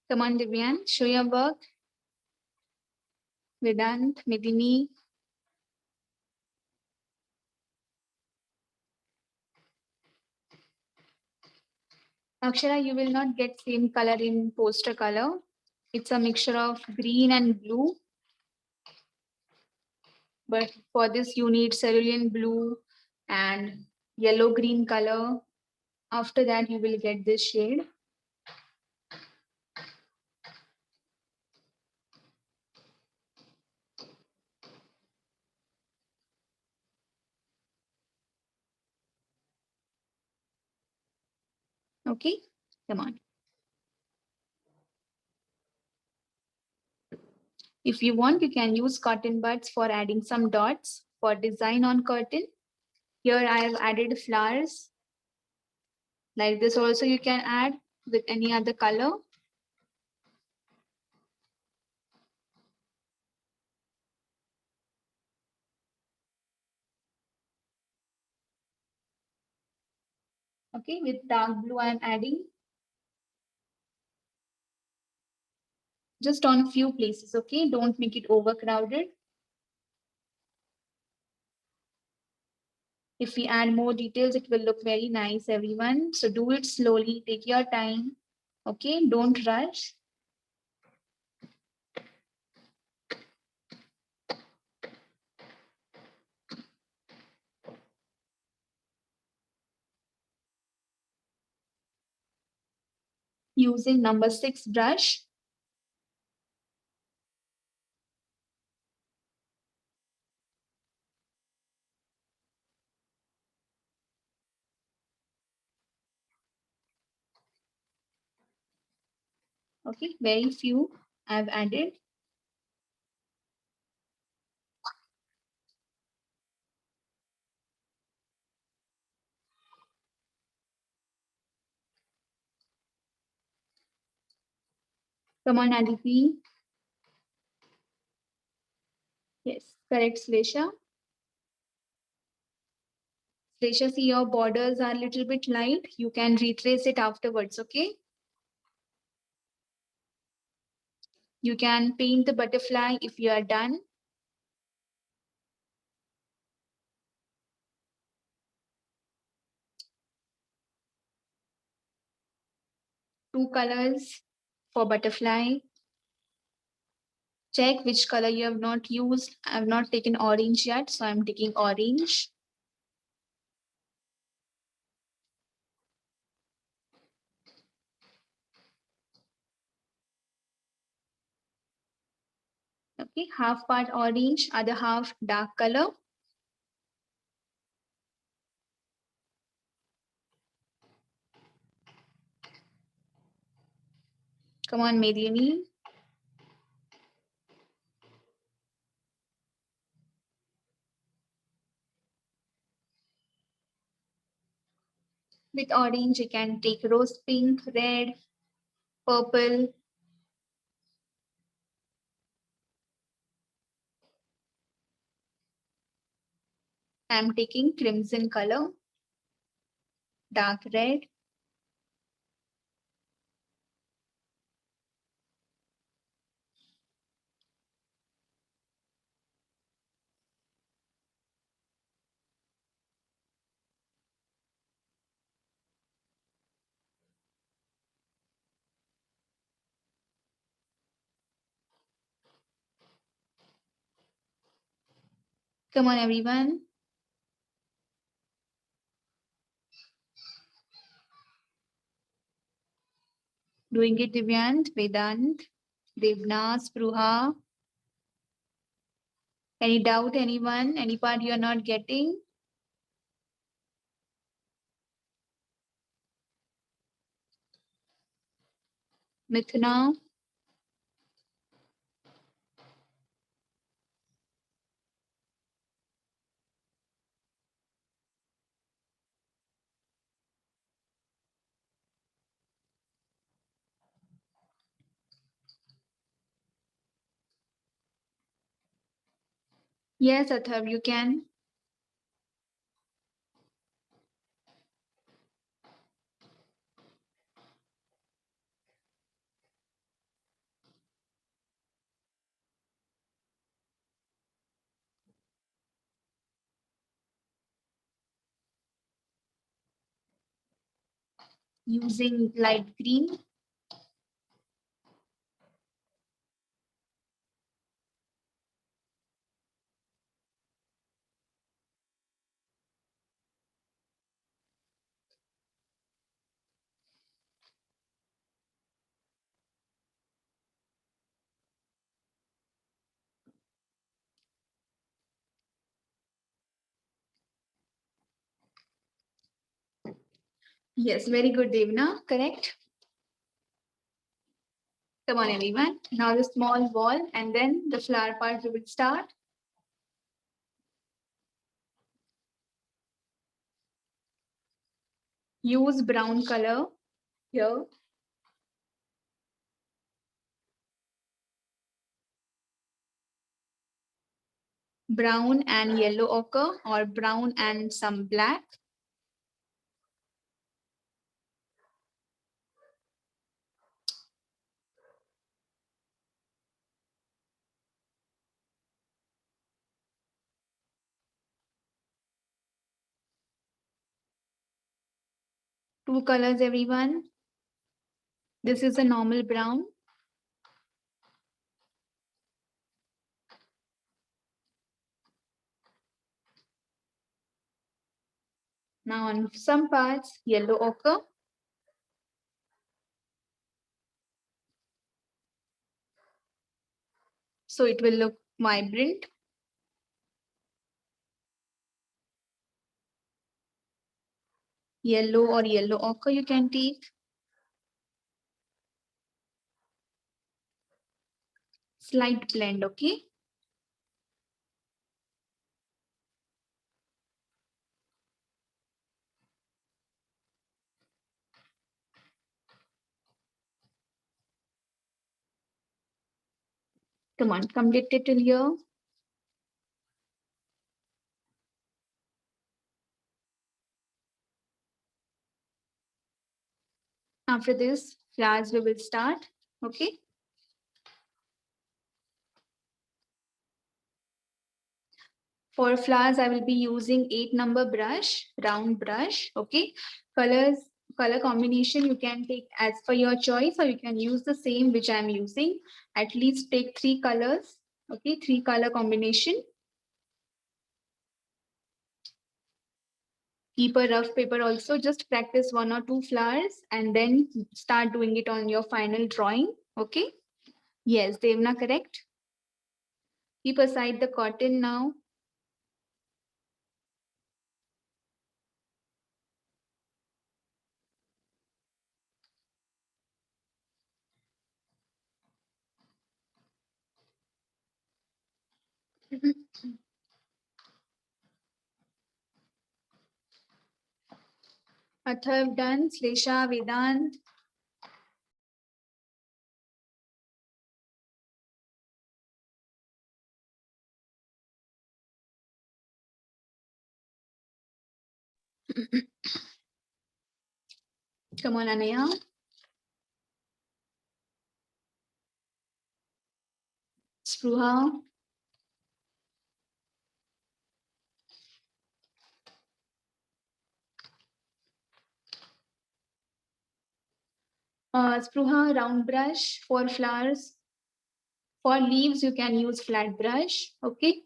Come on, Divyan, show your work. Vedant, Medini. Akshara, you will not get same color in poster color. It's a mixture of green and blue. But for this, you need cerulean blue and yellow-green color. After that, you will get this shade. Okay, come on. If you want, you can use cotton buds for adding some dots for design on curtain. Here I have added flowers. Like this also you can add with any other color. Okay, with dark blue, I'm adding just on a few places. Okay, don't make it overcrowded. If we add more details, it will look very nice, everyone. So do it slowly, take your time. Okay, don't rush. Using number 6 brush. Okay, very few I've added. Come on, Aditi. Yes, correct, Slesha. Slesha, see your borders are a little bit light. You can retrace it afterwards, okay? You can paint the butterfly if you are done. Two colors for butterfly. Check which color you have not used. I have not taken orange yet, so I'm taking orange. Okay, half part orange, other half dark color. Come on, Mediani. With orange, you can take rose pink, red, purple. I'm taking crimson color, dark red. Come on, everyone. Doing it, Divyant, Vedant, Devna, Spruha. Any doubt, anyone? Any part you're not getting? Mithuna. Yes, Athav, you can. Using light green. Yes, very good, Devna. Correct. Come on, everyone. Now the small ball and then the flower part we will start. Use brown color here. Brown and yellow ochre or brown and some black. Two colors, everyone. This is a normal brown. Now on some parts, yellow ochre. So it will look vibrant. Yellow or yellow ochre you can take. Slight blend, okay? Come on, complete it till here. After this, flowers we will start, okay? For flowers, I will be using 8 number brush, round brush, okay? Color combination you can take as per your choice, or you can use the same which I'm using. At least take 3 colors, okay? 3 color combination. Keep a rough paper also, just practice 1 or 2 flowers and then start doing it on your final drawing, okay? Yes, Devna, correct. Keep aside the cotton now. Atharv done, Slesha, Vedant. Come on, Anaya. Spruha. Spruha, round brush for flowers. For leaves, you can use flat brush, okay?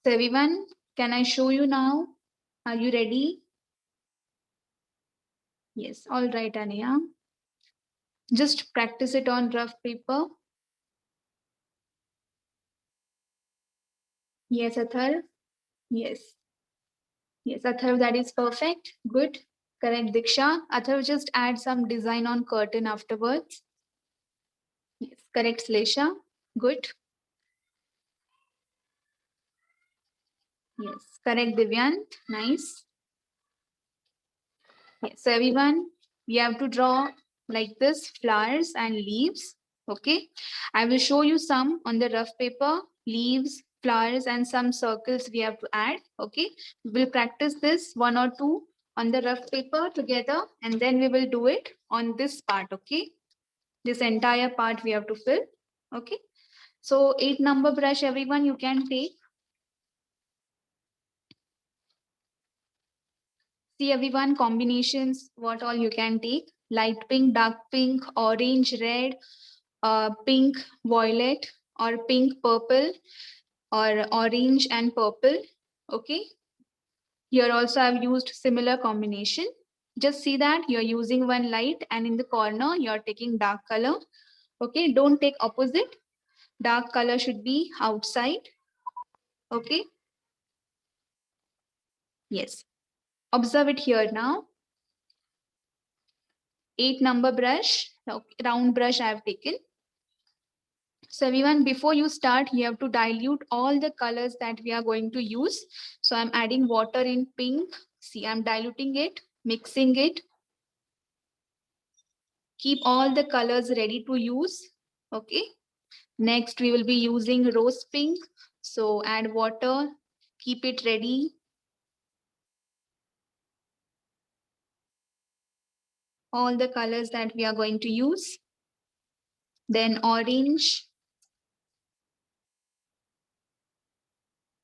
So everyone, can I show you now? Are you ready? Yes, all right, Anaya. Just practice it on rough paper. Yes, Athar. Yes. Yes, Atharv, that is perfect. Good. Correct, Diksha. Atharv, just add some design on curtain afterwards. Yes, correct, Slesha. Good. Yes, correct, Divyant. Nice. Yes, so everyone, we have to draw like this, flowers and leaves. Okay. I will show you some on the rough paper, leaves, flowers, and some circles we have to add. Okay. We'll practice this 1 or 2 on the rough paper together, and then we will do it on this part. Okay. This entire part we have to fill. Okay. So 8 number brush, everyone, you can take. See everyone, combinations, what all you can take. Light pink, dark pink, orange, red, pink, violet, or pink, purple, or orange and purple. Okay. Here also I've used similar combination. Just see that you're using one light and in the corner you're taking dark color. Okay. Don't take opposite. Dark color should be outside. Okay. Yes. Observe it here now. 8 number brush, round brush I have taken. So everyone, before you start, you have to dilute all the colors that we are going to use. So I'm adding water in pink. See, I'm diluting it, mixing it. Keep all the colors ready to use. Okay. Next, we will be using rose pink. So add water, keep it ready. All the colors that we are going to use. Then orange.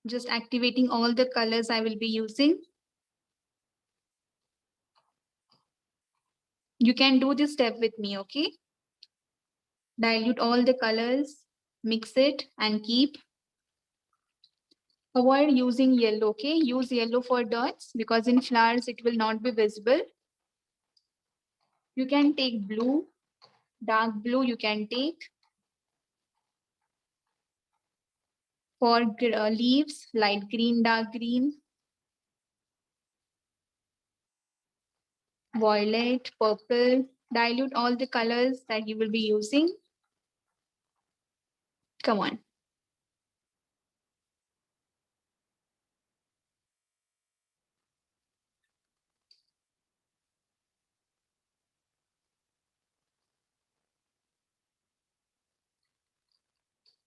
Just activating all the colors I will be using. You can do this step with me, okay? Dilute all the colors, mix it and keep. Avoid using yellow, okay? Use yellow for dots because in flowers it will not be visible. You can take blue, dark blue you can take. For leaves, light green, dark green, violet, purple. Dilute all the colors that you will be using. Come on.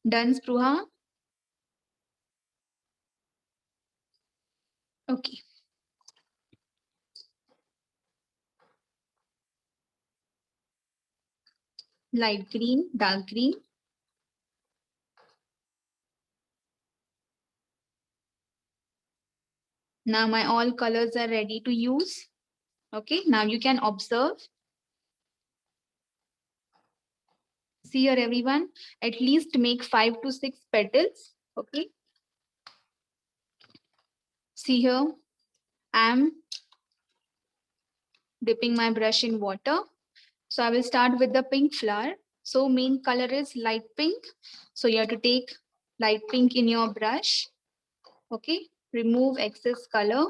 Done, Spruha? Okay. Light green, dark green. Now my all colors are ready to use. Okay, now you can observe. See here everyone, at least make 5 to 6 petals. Okay. See here, I'm dipping my brush in water. So I will start with the pink flower. So main color is light pink. So you have to take light pink in your brush. Okay, remove excess color.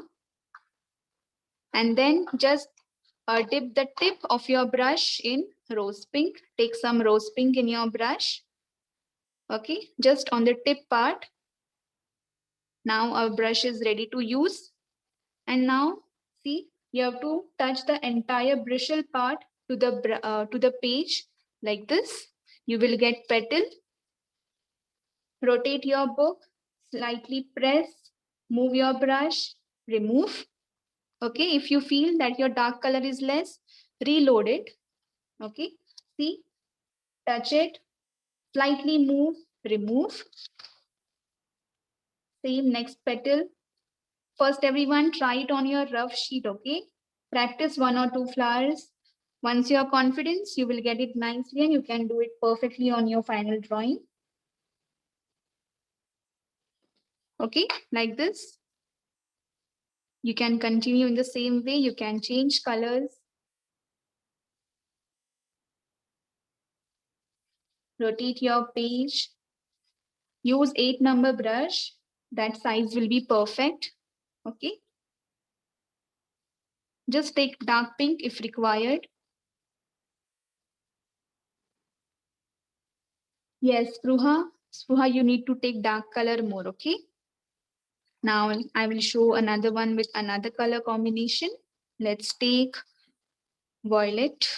And then just dip the tip of your brush in rose pink. Take some rose pink in your brush. Okay, just on the tip part. Now our brush is ready to use. And now see, you have to touch the entire bristle part to the page like this. You will get petal. Rotate your book, slightly press, move your brush, remove. Okay, if you feel that your dark color is less, reload it. Okay, see, touch it, slightly move, remove. Same next petal. First, everyone, try it on your rough sheet, okay? Practice 1 or 2 flowers. Once you are confident, you will get it nicely and you can do it perfectly on your final drawing. Okay, like this. You can continue in the same way. You can change colors. Rotate your page. Use 8 number brush. That size will be perfect. Okay. Just take dark pink if required. Yes, Spruha. Spruha, you need to take dark color more, okay? Now I will show another one with another color combination. Let's take violet.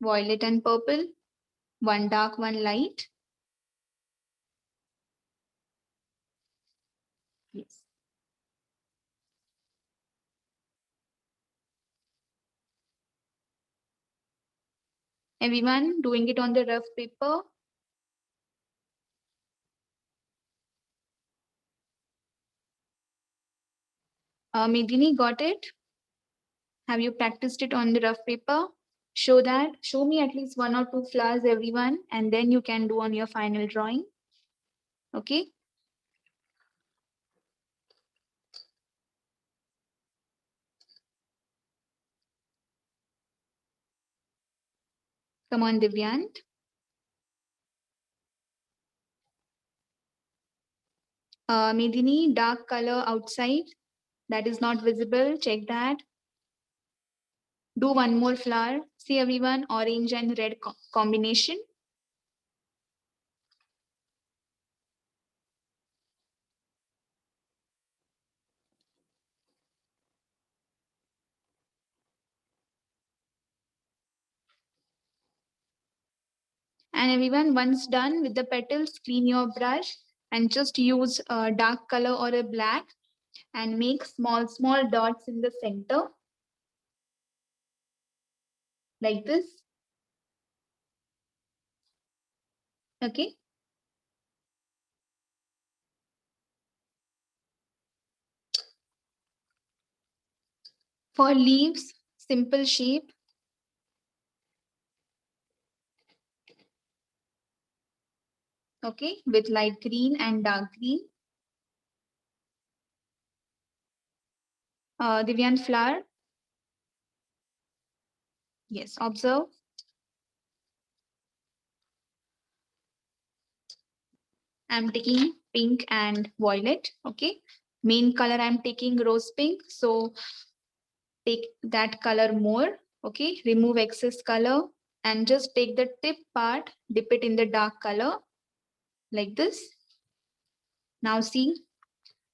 Violet and purple. One dark, one light. Yes. Everyone doing it on the rough paper. Medini, got it? Have you practiced it on the rough paper? Show me at least 1 or 2 flowers, everyone, and then you can do on your final drawing. Okay. Come on, Divyant. Medini, dark color outside. That is not visible. Check that. Do one more flower. See everyone, orange and red combination. And everyone, once done with the petals, clean your brush and just use a dark color or a black and make small dots in the center. Like this. Okay. For leaves, simple shape. Okay, with light green and dark green. Divyan, flower. Yes, observe. I'm taking pink and violet. Okay, main color I'm taking rose pink. So take that color more. Okay, remove excess color and just take the tip part, dip it in the dark color like this. Now see,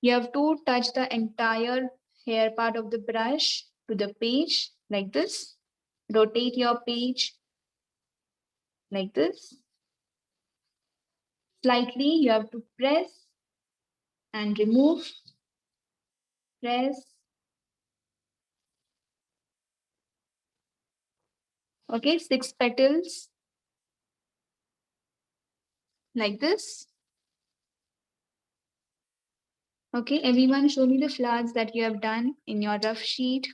you have to touch the entire hair part of the brush to the page like this. Rotate your page like this. Slightly, you have to press and remove, press. Okay, 6 petals like this. Okay, everyone show me the flowers that you have done in your rough sheet.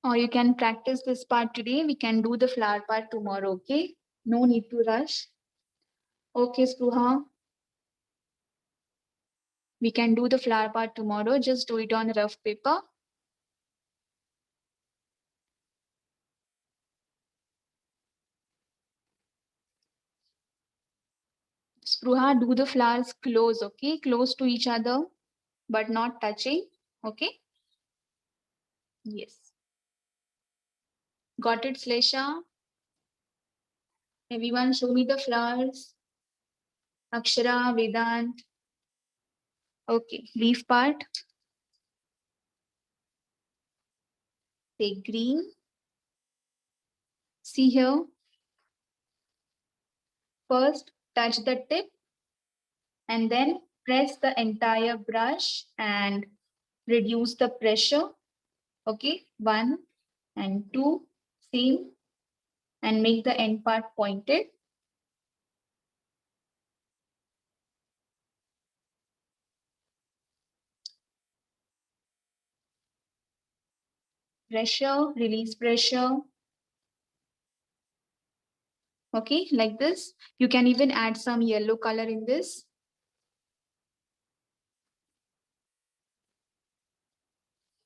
Or you can practice this part today. We can do the flower part tomorrow, okay? No need to rush. Okay, Spruha. We can do the flower part tomorrow. Just do it on rough paper. Spruha, do the flowers close, okay? Close to each other, but not touching, okay? Yes. Got it, Slesha? Everyone show me the flowers. Akshara, Vedant. Okay, leaf part. Take green. See here. First, touch the tip and then press the entire brush and reduce the pressure. Okay, 1 and 2, same, and make the end part pointed. Pressure, release pressure. Okay, like this. You can even add some yellow color in this.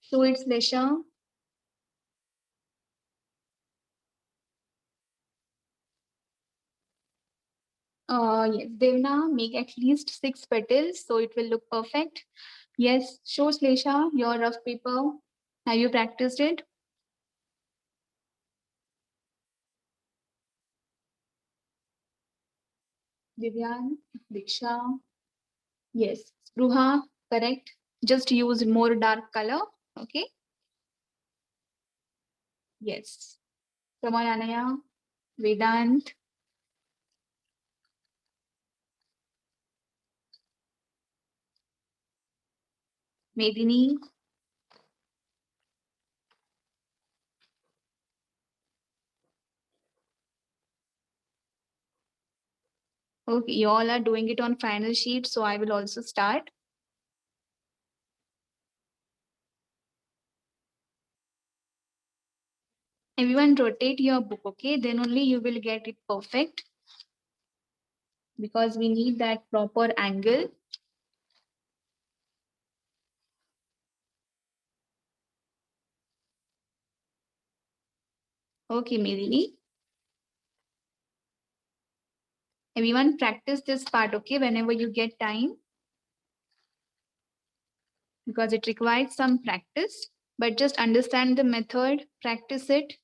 Show its Lesha. Yes, Devna, make at least 6 petals so it will look perfect. Yes, show Slesha your rough paper. Have you practiced it? Divyan, Diksha. Yes, Ruha, correct. Just use more dark color. Okay. Yes. Come on, Anaya, Vedant. Medini. Okay, you all are doing it on final sheet, so I will also start. Everyone rotate your book, okay? Then only you will get it perfect because we need that proper angle. Okay, Medini. Everyone practice this part, okay? Whenever you get time. Because it requires some practice, but just understand the method, practice it.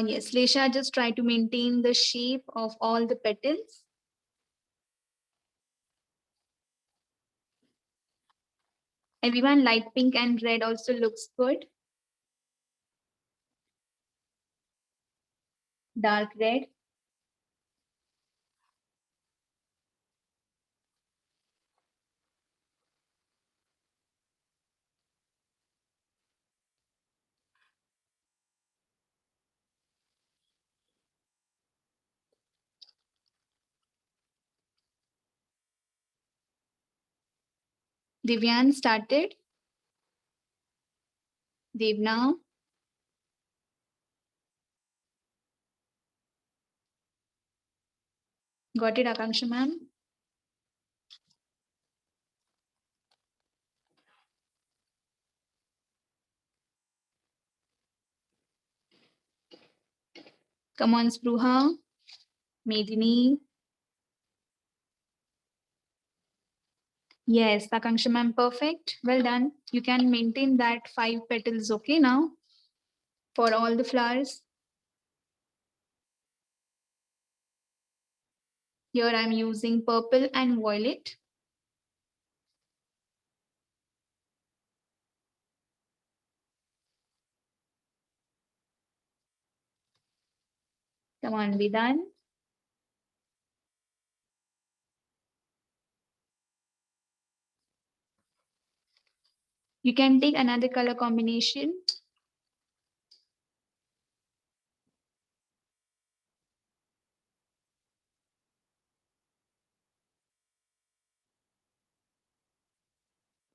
Yes, Lesha, just try to maintain the shape of all the petals. Everyone, light pink and red also looks good. dark red, Divyan started. Devna, got it, Akanksha ma'am? Come on, Spruha, Medini. Yes, Akanksha ma'am, perfect. Well done. You can maintain that 5 petals, okay, now for all the flowers. Here I'm using purple and violet. Come on, be done. You can take another color combination.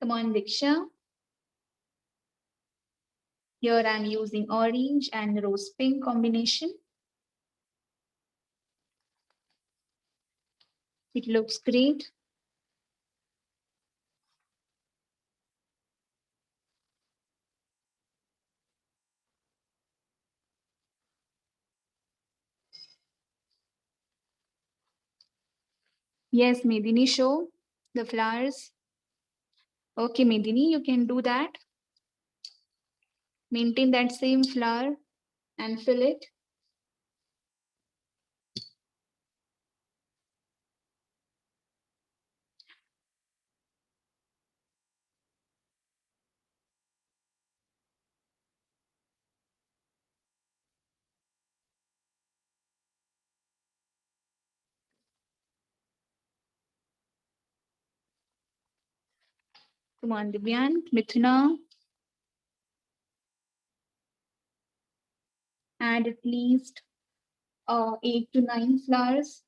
Come on, Diksha. Here I'm using orange and rose pink combination. It looks great. Yes, Medini, show the flowers. Okay, Medini, you can do that. Maintain that same flower and fill it. Come on, Divyan, Mithuna. Add at least 8 to 9 flowers.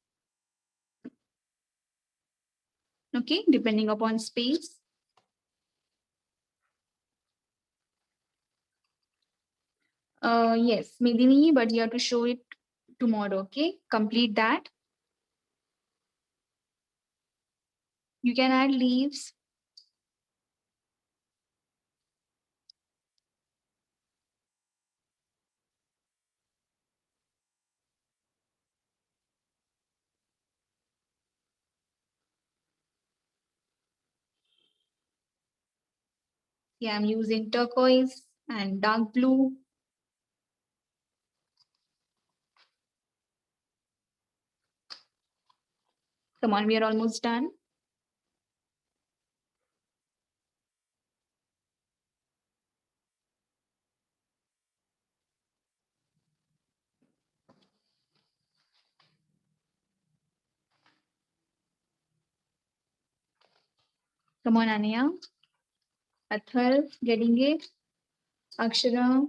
Okay, depending upon space. Yes, Medini, but you have to show it tomorrow, okay? Complete that. You can add leaves. Yeah, I'm using turquoise and dark blue. Come on, we are almost done. Come on, Anya. Athar, getting it. Akshara.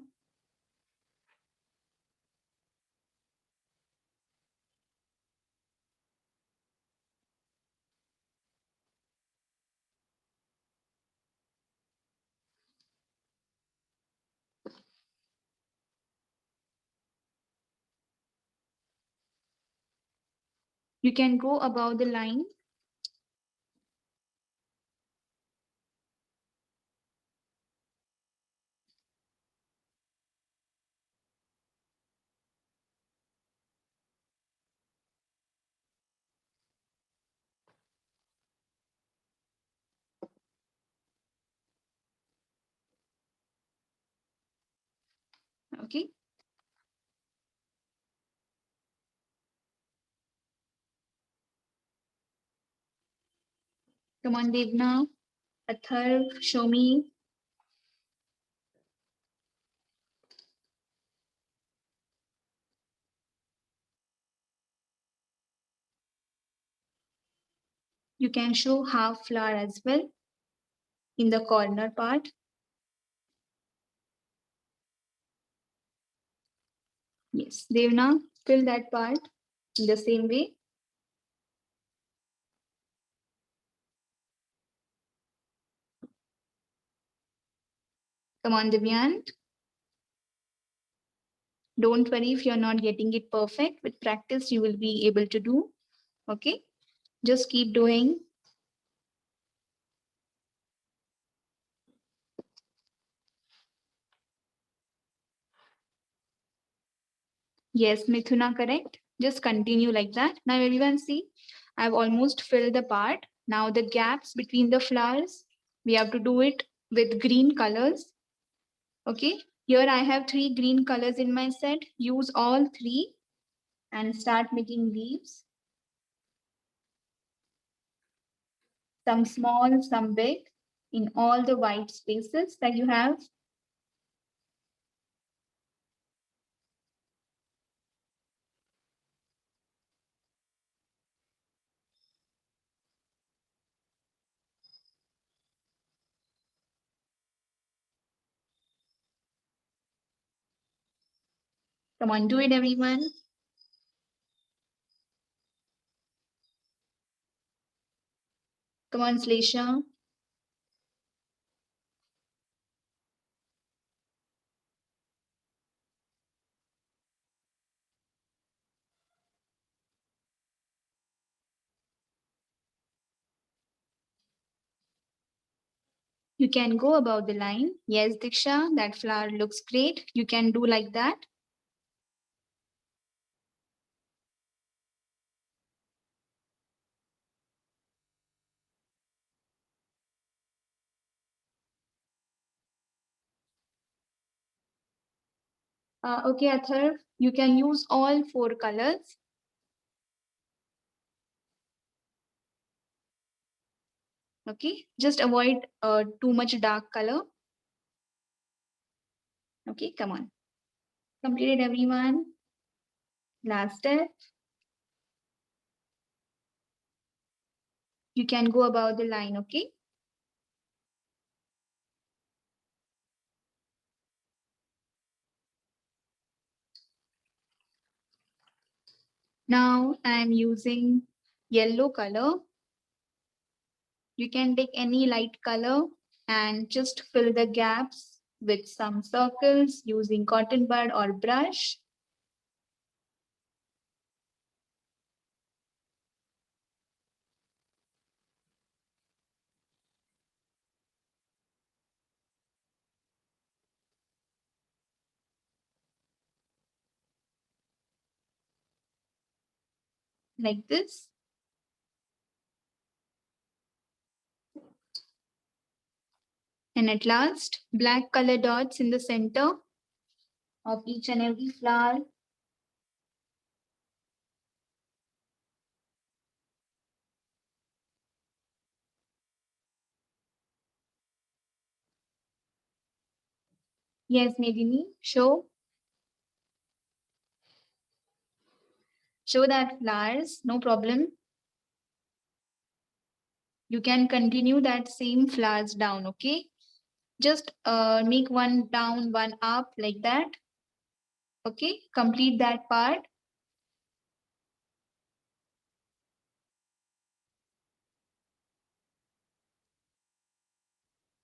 You can go above the line. Okay. Come on, Devna. Athar, show me. You can show half flower as well in the corner part. Yes, Devna, fill that part in the same way. Come on, Divyan. Don't worry if you're not getting it perfect. With practice, you will be able to do. Okay, just keep doing. Yes, Mithuna, correct. Just continue like that. Now everyone see, I've almost filled the part. Now the gaps between the flowers, we have to do it with green colors. Okay, here I have 3 green colors in my set. Use all 3 and start making leaves. Some small, some big, in all the white spaces that you have. Come on, do it, everyone. Come on, Slesha. You can go above the line. Yes, Diksha, that flower looks great. You can do like that. Okay, Athar, you can use all 4 colors. Okay, just avoid too much dark color. Okay, come on. Completed, everyone. Last step. You can go above the line, okay? Now I'm using yellow color. You can take any light color and just fill the gaps with some circles using cotton bud or brush. Like this. And at last, black color dots in the center of each and every flower. Yes, Medini, show. Show that flowers, no problem. You can continue that same flowers down, okay? Just make one down, one up like that. Okay, complete that part.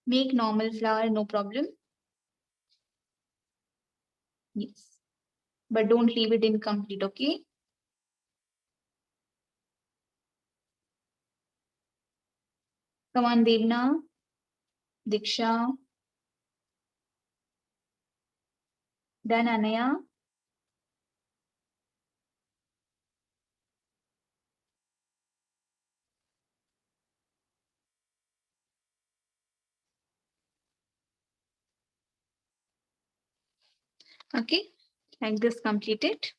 Make normal flower, no problem. Yes, but don't leave it incomplete, okay? Come on, Devna, Diksha, then Anaya. Okay, like this completed.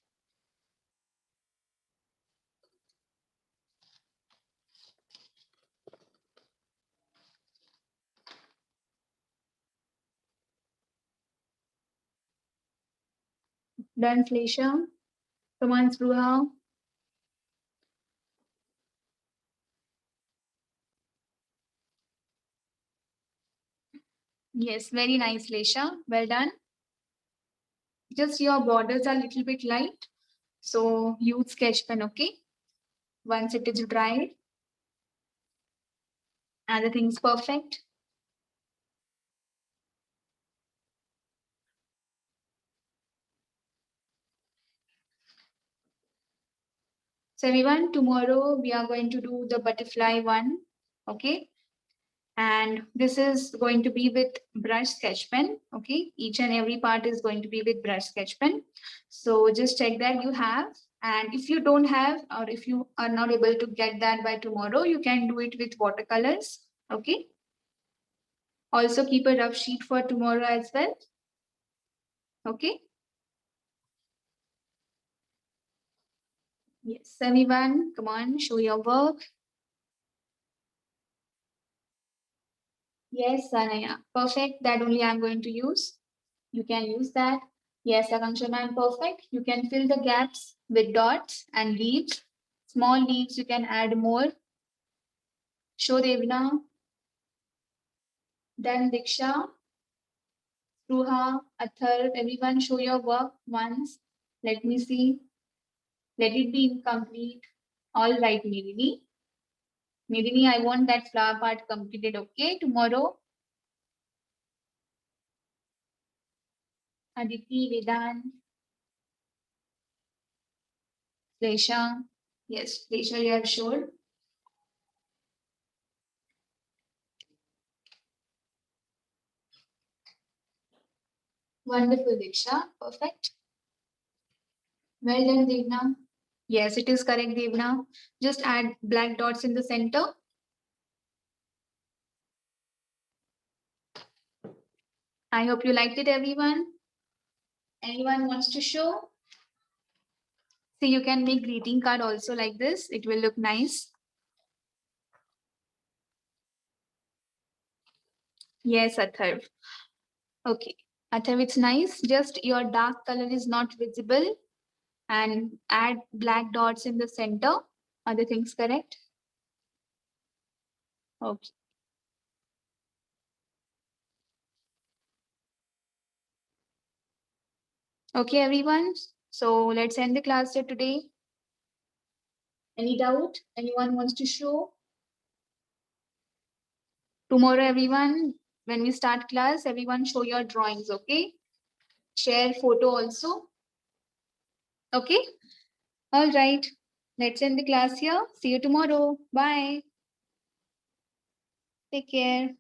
Done, Fleisha. Come on, Spruha. Yes, very nice, Lesha. Well done. Just your borders are a little bit light. So use sketch pen, okay? Once it is dried, everything's perfect. So everyone, tomorrow we are going to do the butterfly one, okay? And this is going to be with brush sketch pen, okay? Each and every part is going to be with brush sketch pen. So just check that you have. And if you don't have, or if you are not able to get that by tomorrow, you can do it with watercolors, okay? Also keep a rough sheet for tomorrow as well, okay? Yes, everyone, come on, show your work. Yes, Sanaya, perfect. That only I'm going to use. You can use that. Yes, Akanksha ma'am, perfect. You can fill the gaps with dots and leaves. Small leaves, you can add more. Show Devna, then Diksha, Ruha, Athar, everyone show your work once. Let me see. Let it be incomplete. All right, Medini. Medini, I want that flower part completed, okay? Tomorrow. Aditi, Vedant, Resha. Yes, Resha, you have showed. Wonderful, Diksha. Perfect. Well done, Devna. Yes, it is correct, Devna. Just add black dots in the center. I hope you liked it, everyone. Anyone wants to show? See, you can make greeting card also like this. It will look nice. Yes, Atharv. Okay. Atharv, it's nice. Just your dark color is not visible and add black dots in the center. Are the things correct? Okay. Okay, everyone. So let's end the class here today. Any doubt? Anyone wants to show? Tomorrow, everyone, when we start class, everyone show your drawings, okay? Share photo also. Okay? All right. Let's end the class here. See you tomorrow. Bye. Take care.